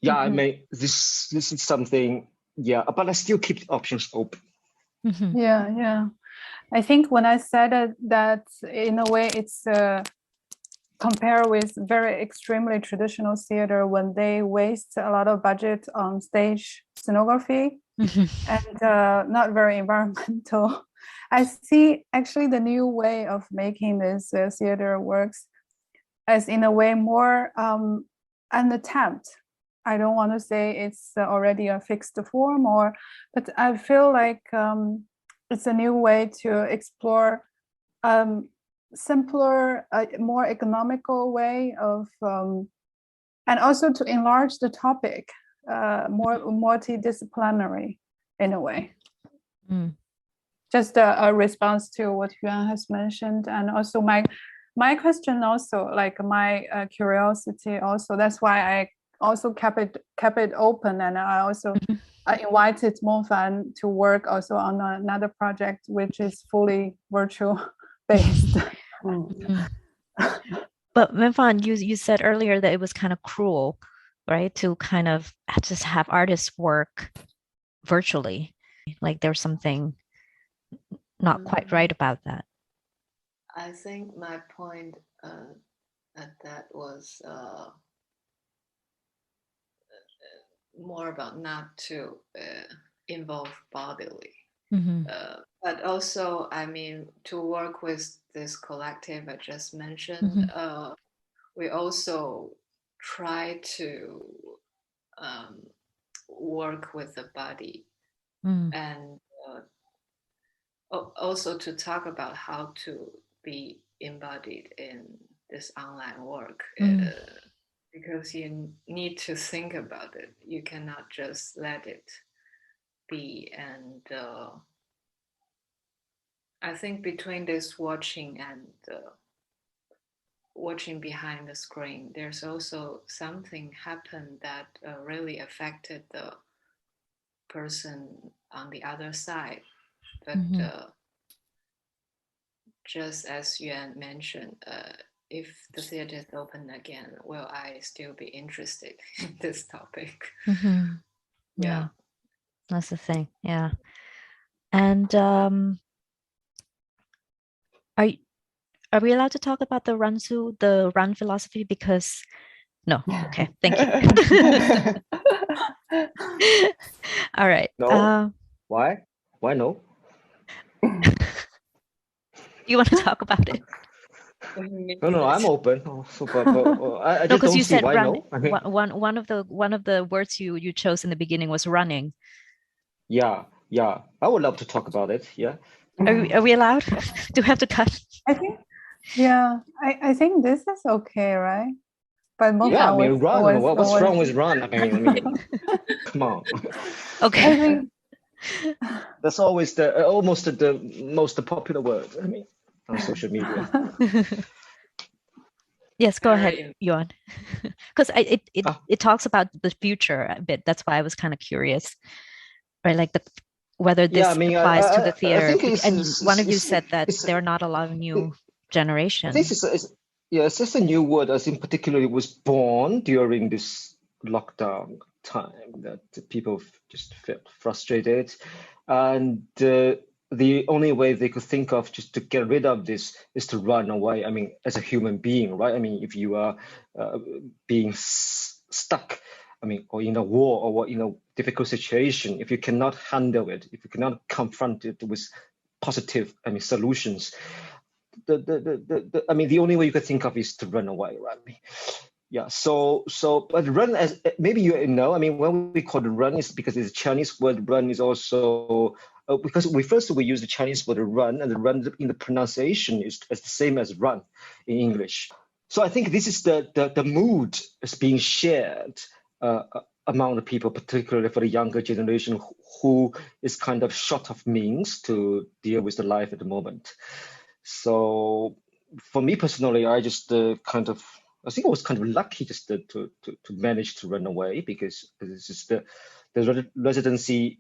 Yeah, this is something. Yeah, but I still keep the options open. Yeah. I think when I said that in a way it's compared with very extremely traditional theater when they waste a lot of budget on stage scenography and not very environmental. I see actually the new way of making this theater works as in a way more an attempt. I don't want to say it's already a fixed form, but I feel like it's a new way to explore simpler, more economical way of, and also to enlarge the topic, more multidisciplinary in a way. just a response to what Yuan has mentioned, and also my question also, like my curiosity also. That's why I also kept it open, and I also invited Mengfan to work also on another project which is fully virtual based. But Mengfan, you said earlier that it was kind of cruel, right, to kind of just have artists work virtually. Like there's something not quite right about that. I think my point at that was more about not to involve bodily. But also, I mean, to work with this collective I just mentioned, we also try to work with the body and also to talk about how to be embodied in this online work. Because you need to think about it. You cannot just let it be. And I think between this watching and watching behind the screen, there's also something happened that really affected the person on the other side. But just as Yuan mentioned, if the theater is open again, will I still be interested in this topic? Yeah, that's the thing. Yeah. And are we allowed to talk about the run philosophy? Because no. Okay, thank you. All right. No. Why no? You want to talk about it? No, I'm open. I just because don't you see said why run. no. I mean, one of the words you chose in the beginning was running. Yeah. I would love to talk about it. Yeah. Are we allowed? Do we have to cut? I think, yeah, I think this is okay, right? But Yeah, I mean, run. What's wrong with run? I mean, come on. Okay. I think that's always almost the most popular word. I mean, on social media. Yes, go ahead, Yuan. Because it talks about the future a bit. That's why I was kind of curious, right? Like whether this applies to the theater. And one of you said that there are not a lot of new generations. It's just a new word, as in particularly was born during this lockdown time that people just felt frustrated, and the only way they could think of just to get rid of this is to run away. I mean, as a human being, right? I mean, if you are being stuck, I mean, or in a war or in a difficult situation, if you cannot handle it, if you cannot confront it with positive, I mean, solutions, the only way you could think of is to run away, right? Yeah. So, but run, as maybe you know, I mean, when we call it run is because it's a Chinese word. Run is also because we use the Chinese word run, and the run in the pronunciation is the same as run in English. So I think this is the mood is being shared among the people, particularly for the younger generation who is kind of short of means to deal with the life at the moment. So for me personally, I just I think I was kind of lucky just to manage to run away, because this is the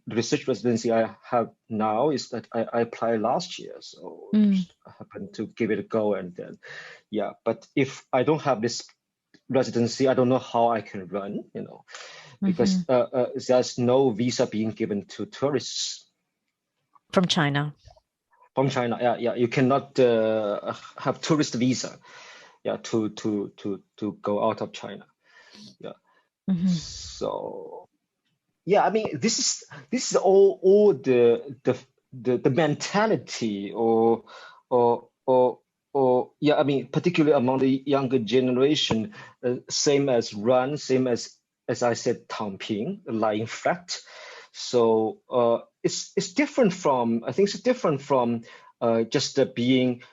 research residency I have now is that I applied last year, so I happened to give it a go, and then but if I don't have this residency, I don't know how I can run, because there's no visa being given to tourists from China. From China, you cannot have tourist visa, to go out of China, So, I mean, this is all the mentality or I mean, particularly among the younger generation, same as run, same as I said, 躺平, lying flat. So it's different from, I think it's different from just being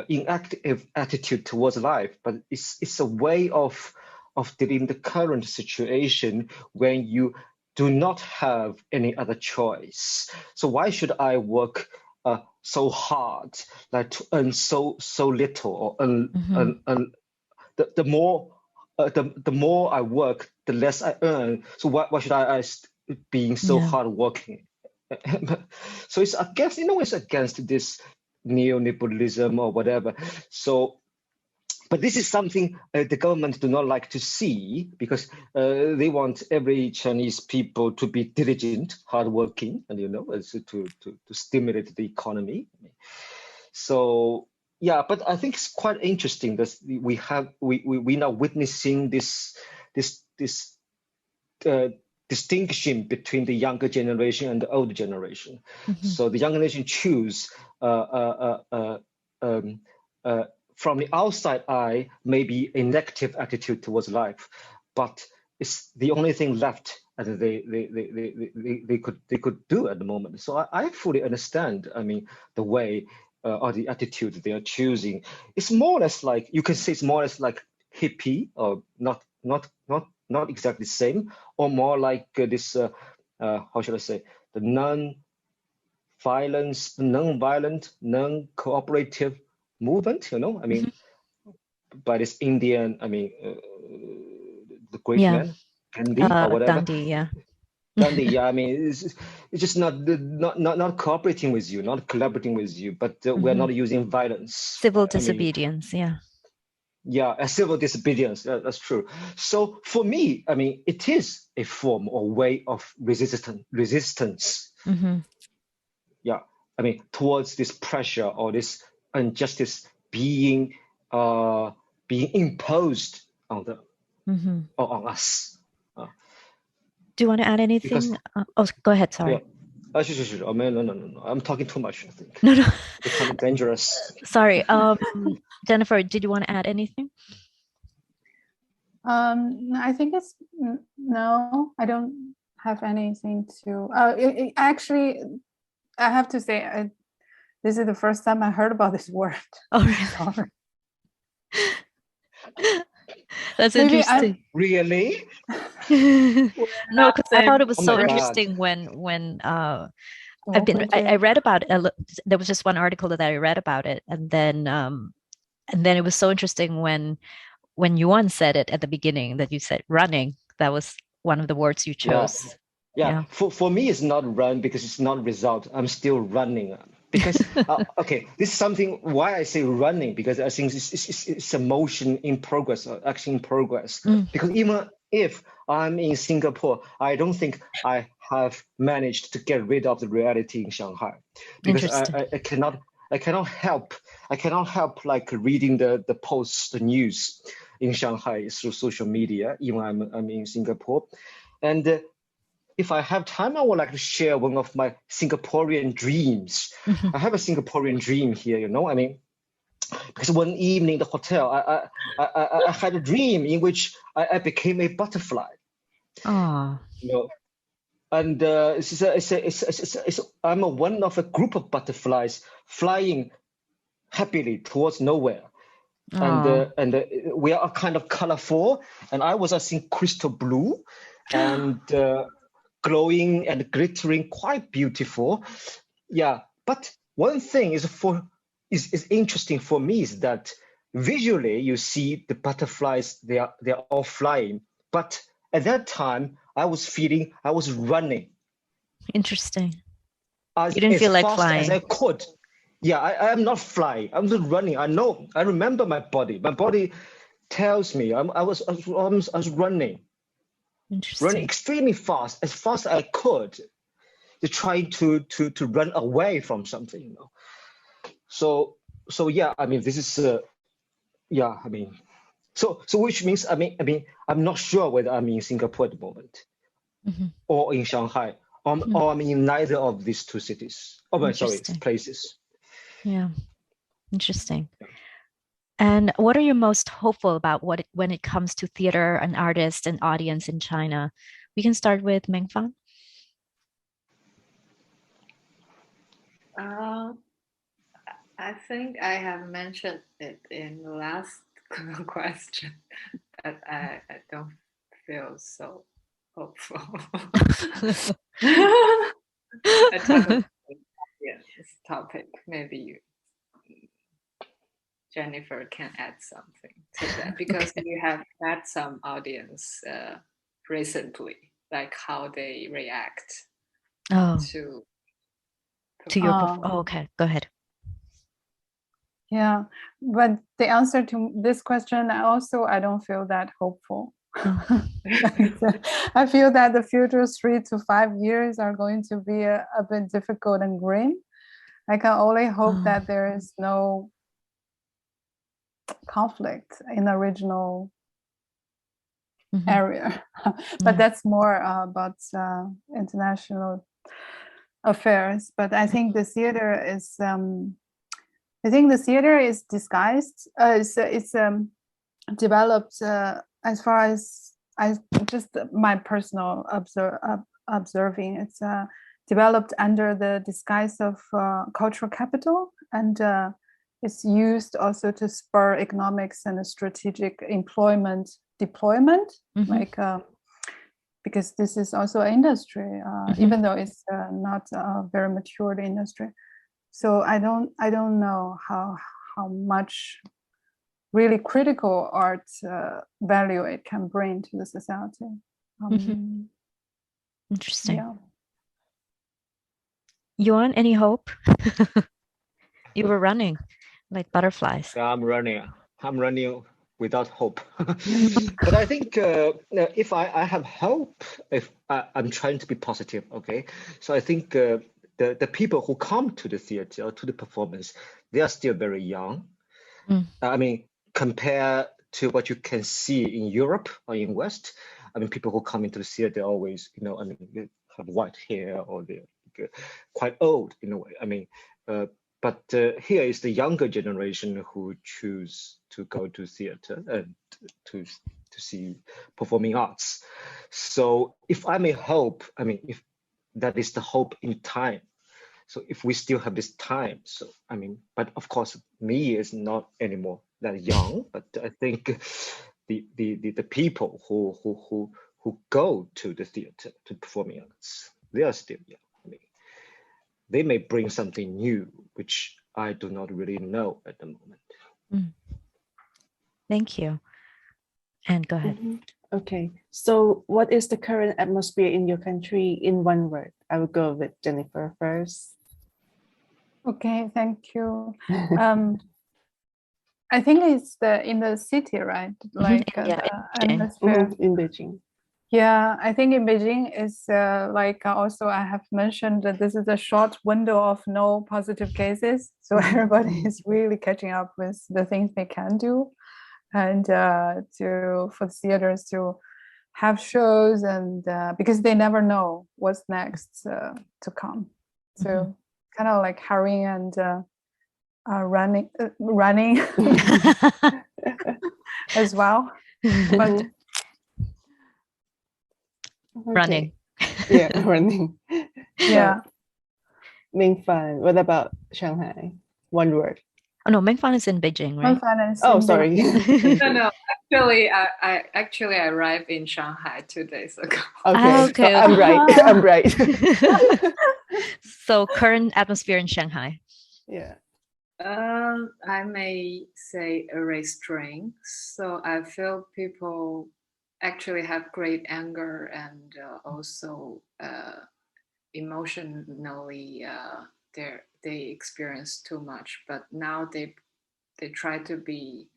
inactive attitude towards life, but it's a way of of dealing the current situation when you do not have any other choice. So why should I work so hard, like to earn so little, or the more I work, the less I earn. So why should I being so hard working? So it's, I guess, it's against this neoliberalism or whatever. So, but this is something the government do not like to see, because they want every Chinese people to be diligent, hardworking, and to stimulate the economy. So yeah, but I think it's quite interesting that we now witnessing this distinction between the younger generation and the older generation. So the younger generation choose from the outside eye, maybe a negative attitude towards life, but it's the only thing left that they could do at the moment. So I fully understand. I mean, the way or the attitude they are choosing. It's more or less like, you can say it's more or less like hippie, or not exactly the same, or more like this how should I say, the non-violent, non-cooperative movement, I mean, by this Indian, I mean, the great man, Gandhi, or whatever. Gandhi, yeah, I mean, it's just not cooperating with you, not collaborating with you, but we're not using violence. Civil disobedience, Yeah, a civil disobedience, that's true. So for me, I mean, it is a form or way of resistance. Yeah, I mean, towards this pressure or this injustice being imposed on them or on us. Do you want to add anything? Go ahead, sorry. Yeah. Sure. Oh, man, no. I'm talking too much, I think. No. Becoming dangerous. Sorry. Jennifer, did you want to add anything? I think it's no, I don't have anything to actually, I have to say, this is the first time I heard about this word. Oh, really? That's interesting. Really? No, because I thought it was so interesting when I read about it. There was just one article that I read about it, and then it was so interesting when Yuan said it at the beginning, that you said running. That was one of the words you chose. Yeah. For me, it's not run because it's not result. I'm still running. Because okay, this is something why I say running, because I think it's a motion in progress, or action in progress. Because even if I'm in Singapore, I don't think I have managed to get rid of the reality in Shanghai, because I cannot help like reading the posts, the news in Shanghai through social media, even I'm in Singapore. And if I have time, I would like to share one of my Singaporean dreams. I have a Singaporean dream here, I mean, because one evening in the hotel, I had a dream in which I became a butterfly. And I'm one of a group of butterflies flying happily towards nowhere. And we are kind of colorful, and I was, I think, crystal blue and glowing and glittering, quite beautiful. Yeah, but one thing is interesting for me is that visually you see the butterflies, they're all flying, but at that time I was running. Interesting. You didn't feel like flying. As I could. Yeah, I am not flying. I'm just running. I know. I remember my body. My body tells me I was running. Interesting. Running extremely fast, as fast as I could, to try to run away from something. So yeah, I mean, this is yeah, I mean, so which means I mean I'm not sure whether I'm in Singapore at the moment or in Shanghai, or I'm in neither of these two cities. Places. Yeah, interesting. And what are you most hopeful about when it comes to theater and artists and audience in China? We can start with Mengfan. I think I have mentioned it in the last question, I don't feel so hopeful. I talk about this topic. Maybe Jennifer can add something to that because you have had some audience recently, like how they react to your okay, go ahead. Yeah, but the answer to this question also, I don't feel that hopeful. I feel that the future 3 to 5 years are going to be a bit difficult and grim. I can only hope that there is no conflict in the regional area, but that's more about international affairs. But I think the theater is disguised. It's developed as far as I just my personal observing. It's developed under the disguise of cultural capital, and it's used also to spur economics and strategic employment deployment, like because this is also an industry, even though it's not a very matured industry. So I don't know how much really critical art value it can bring to the society. Interesting. Yeah. Yuan, any hope? You were running like butterflies. I'm running without hope. But I think if I have hope, if I'm trying to be positive, okay? So I think the people who come to the theater or to the performance, they are still very young. I mean, compared to what you can see in Europe or in West, I mean, people who come into the theater always, you know, I mean, they have white hair or they're quite old in a way. I mean, but here is the younger generation who choose to go to theater and to see performing arts. So if I may hope, I mean, if that is the hope in time. So if we still have this time, so I mean, but of course, me is not anymore that young. But I think the people who go to the theater to performing arts, they are still young. I mean, they may bring something new, which I do not really know at the moment. Thank you. And go ahead. Okay, so what is the current atmosphere in your country in one word? I will go with Jennifer first. Okay, thank you. I think it's in the city, right? Like the atmosphere in Beijing. Yeah, I think in Beijing is like also I have mentioned that this is a short window of no positive cases. So everybody is really catching up with the things they can do, and for theaters to have shows, and because they never know what's next to come. So kind of like hurrying and running as well. But running. Yeah, running. Yeah. Mengfan, what about Shanghai? One word. Oh no, Mengfan is in Beijing, right? Oh, sorry. No. Actually, I arrived in Shanghai 2 days ago. Okay. So I'm right. I'm right. So current atmosphere in Shanghai. Yeah. I may say a restraint. So I feel people actually have great anger and also emotionally they experience too much. But now they try to be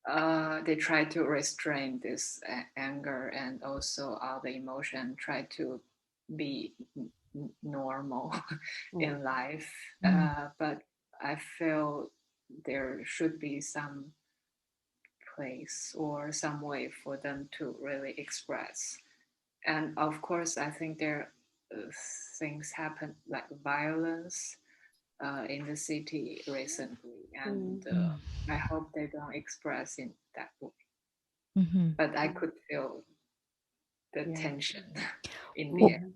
they try to restrain this anger and also all the emotion, try to be normal in life. But I feel there should be some place or some way for them to really express. And of course, I think there things happen like violence in the city recently, and I hope they don't express in that way. But I could feel the tension in the air.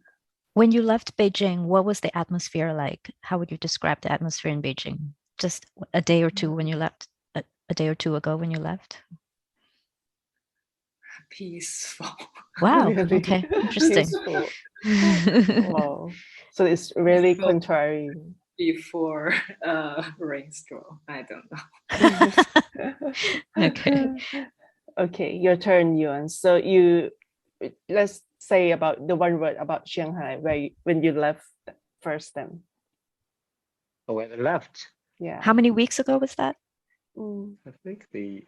When you left Beijing, what was the atmosphere like? How would you describe the atmosphere in Beijing? Just a day or two when you left, a day or two ago when you left? peaceful. Wow. Really Okay. Interesting. peaceful. Wow. So it's really So- contrary. Before rainstorm. I don't know. Okay. Okay, your turn, Yuan. So let's say about the one word about Shanghai when you left first then. When I left, Yeah. How many weeks ago was that? I think the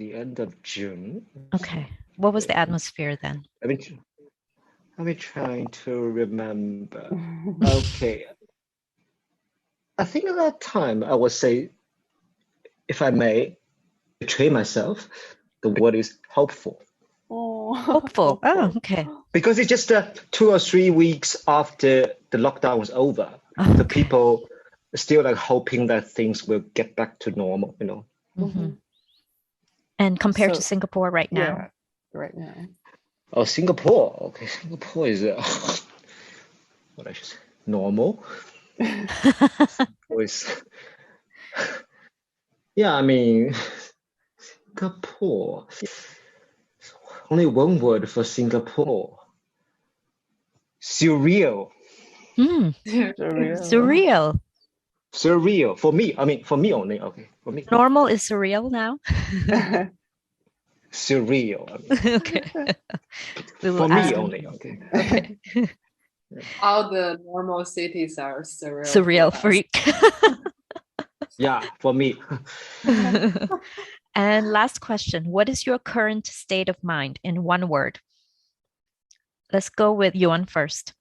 end of June. Okay. What was the atmosphere then? I've been trying to remember. Okay. I think at that time I would say, if I may betray myself, the word is hopeful. Oh, Hopeful. Oh, okay. Because it's just 2 or 3 weeks after the lockdown was over, Oh, the okay. people are still like hoping that things will get back to normal, you know. Mhm. And compared to So- Singapore right now? Yeah, right now. Oh, Singapore. Okay, Singapore is what I should say, normal. Yeah, I mean, Singapore. Only one word for Singapore. Surreal. Hmm. Surreal. Surreal. Surreal. For me, I mean, for me only. Okay, for me. Normal is surreal now. Surreal. I mean, Okay. We will for me ask him. only. Okay. Okay. All the normal cities are surreal. Surreal for us. freak. Yeah, for me. And last question. What is your current state of mind in one word? Let's go with Yuan first.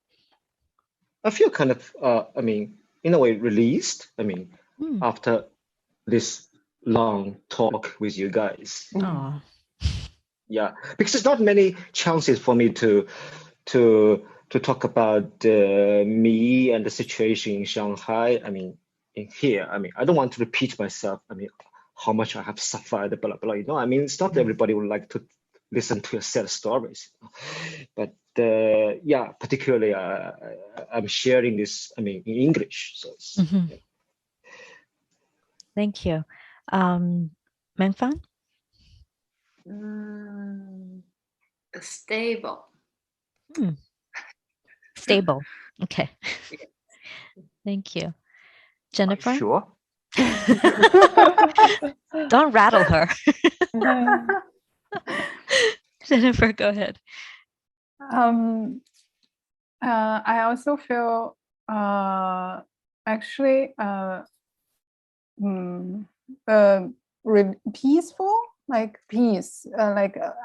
I feel kind of, I mean, in a way, released. I mean, Hmm. after this long talk with you guys. Oh. Yeah, because there's not many chances for me to talk about me and the situation in Shanghai. I mean, in here. I mean, I don't want to repeat myself. I mean, how much I have suffered, blah blah. You know, I mean, it's not everybody would like to listen to your sad stories, but yeah, particularly I'm sharing this. I mean, in English. So it's, Mhm. Thank you. Mengfan? Stable. Stable. Okay. Thank you. Jennifer? sure. Don't rattle her. Jennifer, go ahead. I also feel actually peaceful, like peace,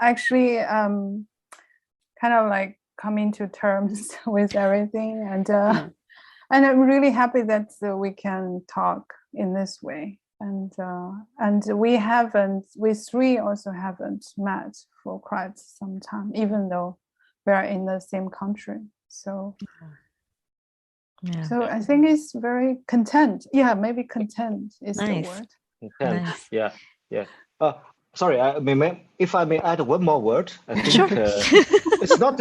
actually kind of like coming to terms with everything, and I'm really happy that we can talk in this way, and we three also haven't met for quite some time, even though we are in the same country. So Yeah. so I think it's very content. Yeah, maybe content is Nice. the word. Okay. Nice. Yeah. Sorry, if I may add one more word, I think Sure. it's not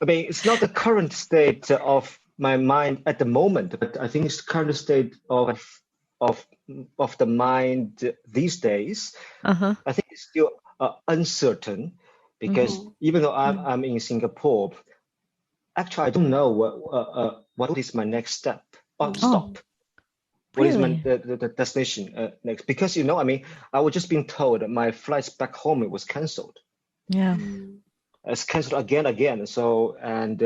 it's not the current state of my mind at the moment, but I think it's the current state of the mind these days. Uh-huh. I think it's still uncertain because even though I'm in Singapore, actually I don't know what is my next step or stop. What is Really? the destination next? Because, you know, I mean, I was just being told that my flights back home, it was cancelled. Yeah. It's cancelled again. So, and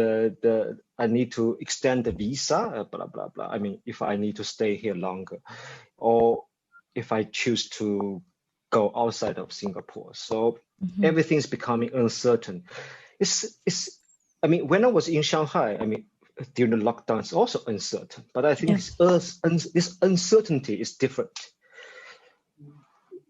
I need to extend the visa, blah, blah, blah. I mean, if I need to stay here longer or if I choose to go outside of Singapore. So everything's becoming uncertain. I mean, when I was in Shanghai, I mean, during the lockdown, it's also uncertain. But I think this uncertainty is different.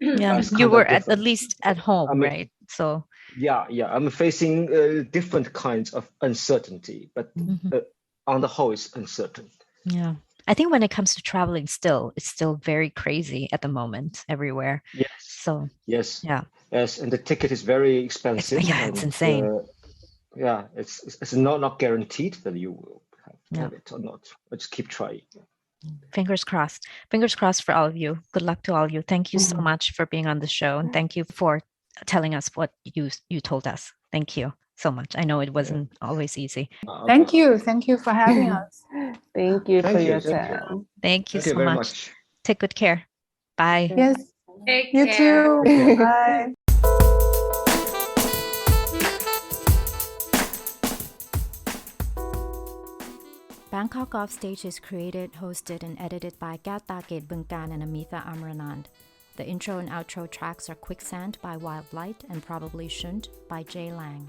Yeah. It's You kind were of at different. least at home, I mean, right? So Yeah. I'm facing different kinds of uncertainty, but on the whole, it's uncertain. yeah. I think when it comes to traveling it's still very crazy at the moment everywhere. Yes. So Yes. yeah. Yes, and the ticket is very expensive. It's insane. Yeah, it's not guaranteed that you will have Yeah. it or not. Let's keep trying. Fingers crossed. Fingers crossed for all of you. Good luck to all of you. Thank you so much for being on the show. And thank you for telling us what you told us. Thank you so much. I know it wasn't always easy. Thank you for having us. Thank you for Thank you, your thank you. time. Thank you Thank you so very much. much. Take good care. Bye. Yes, Take you care. too. Bye. Bangkok Offstage is created, hosted, and edited by Gata Gate Bunkan and Amitha Amranand. The intro and outro tracks are Quicksand by Wild Light and Probably Shouldn't by Jay Lang.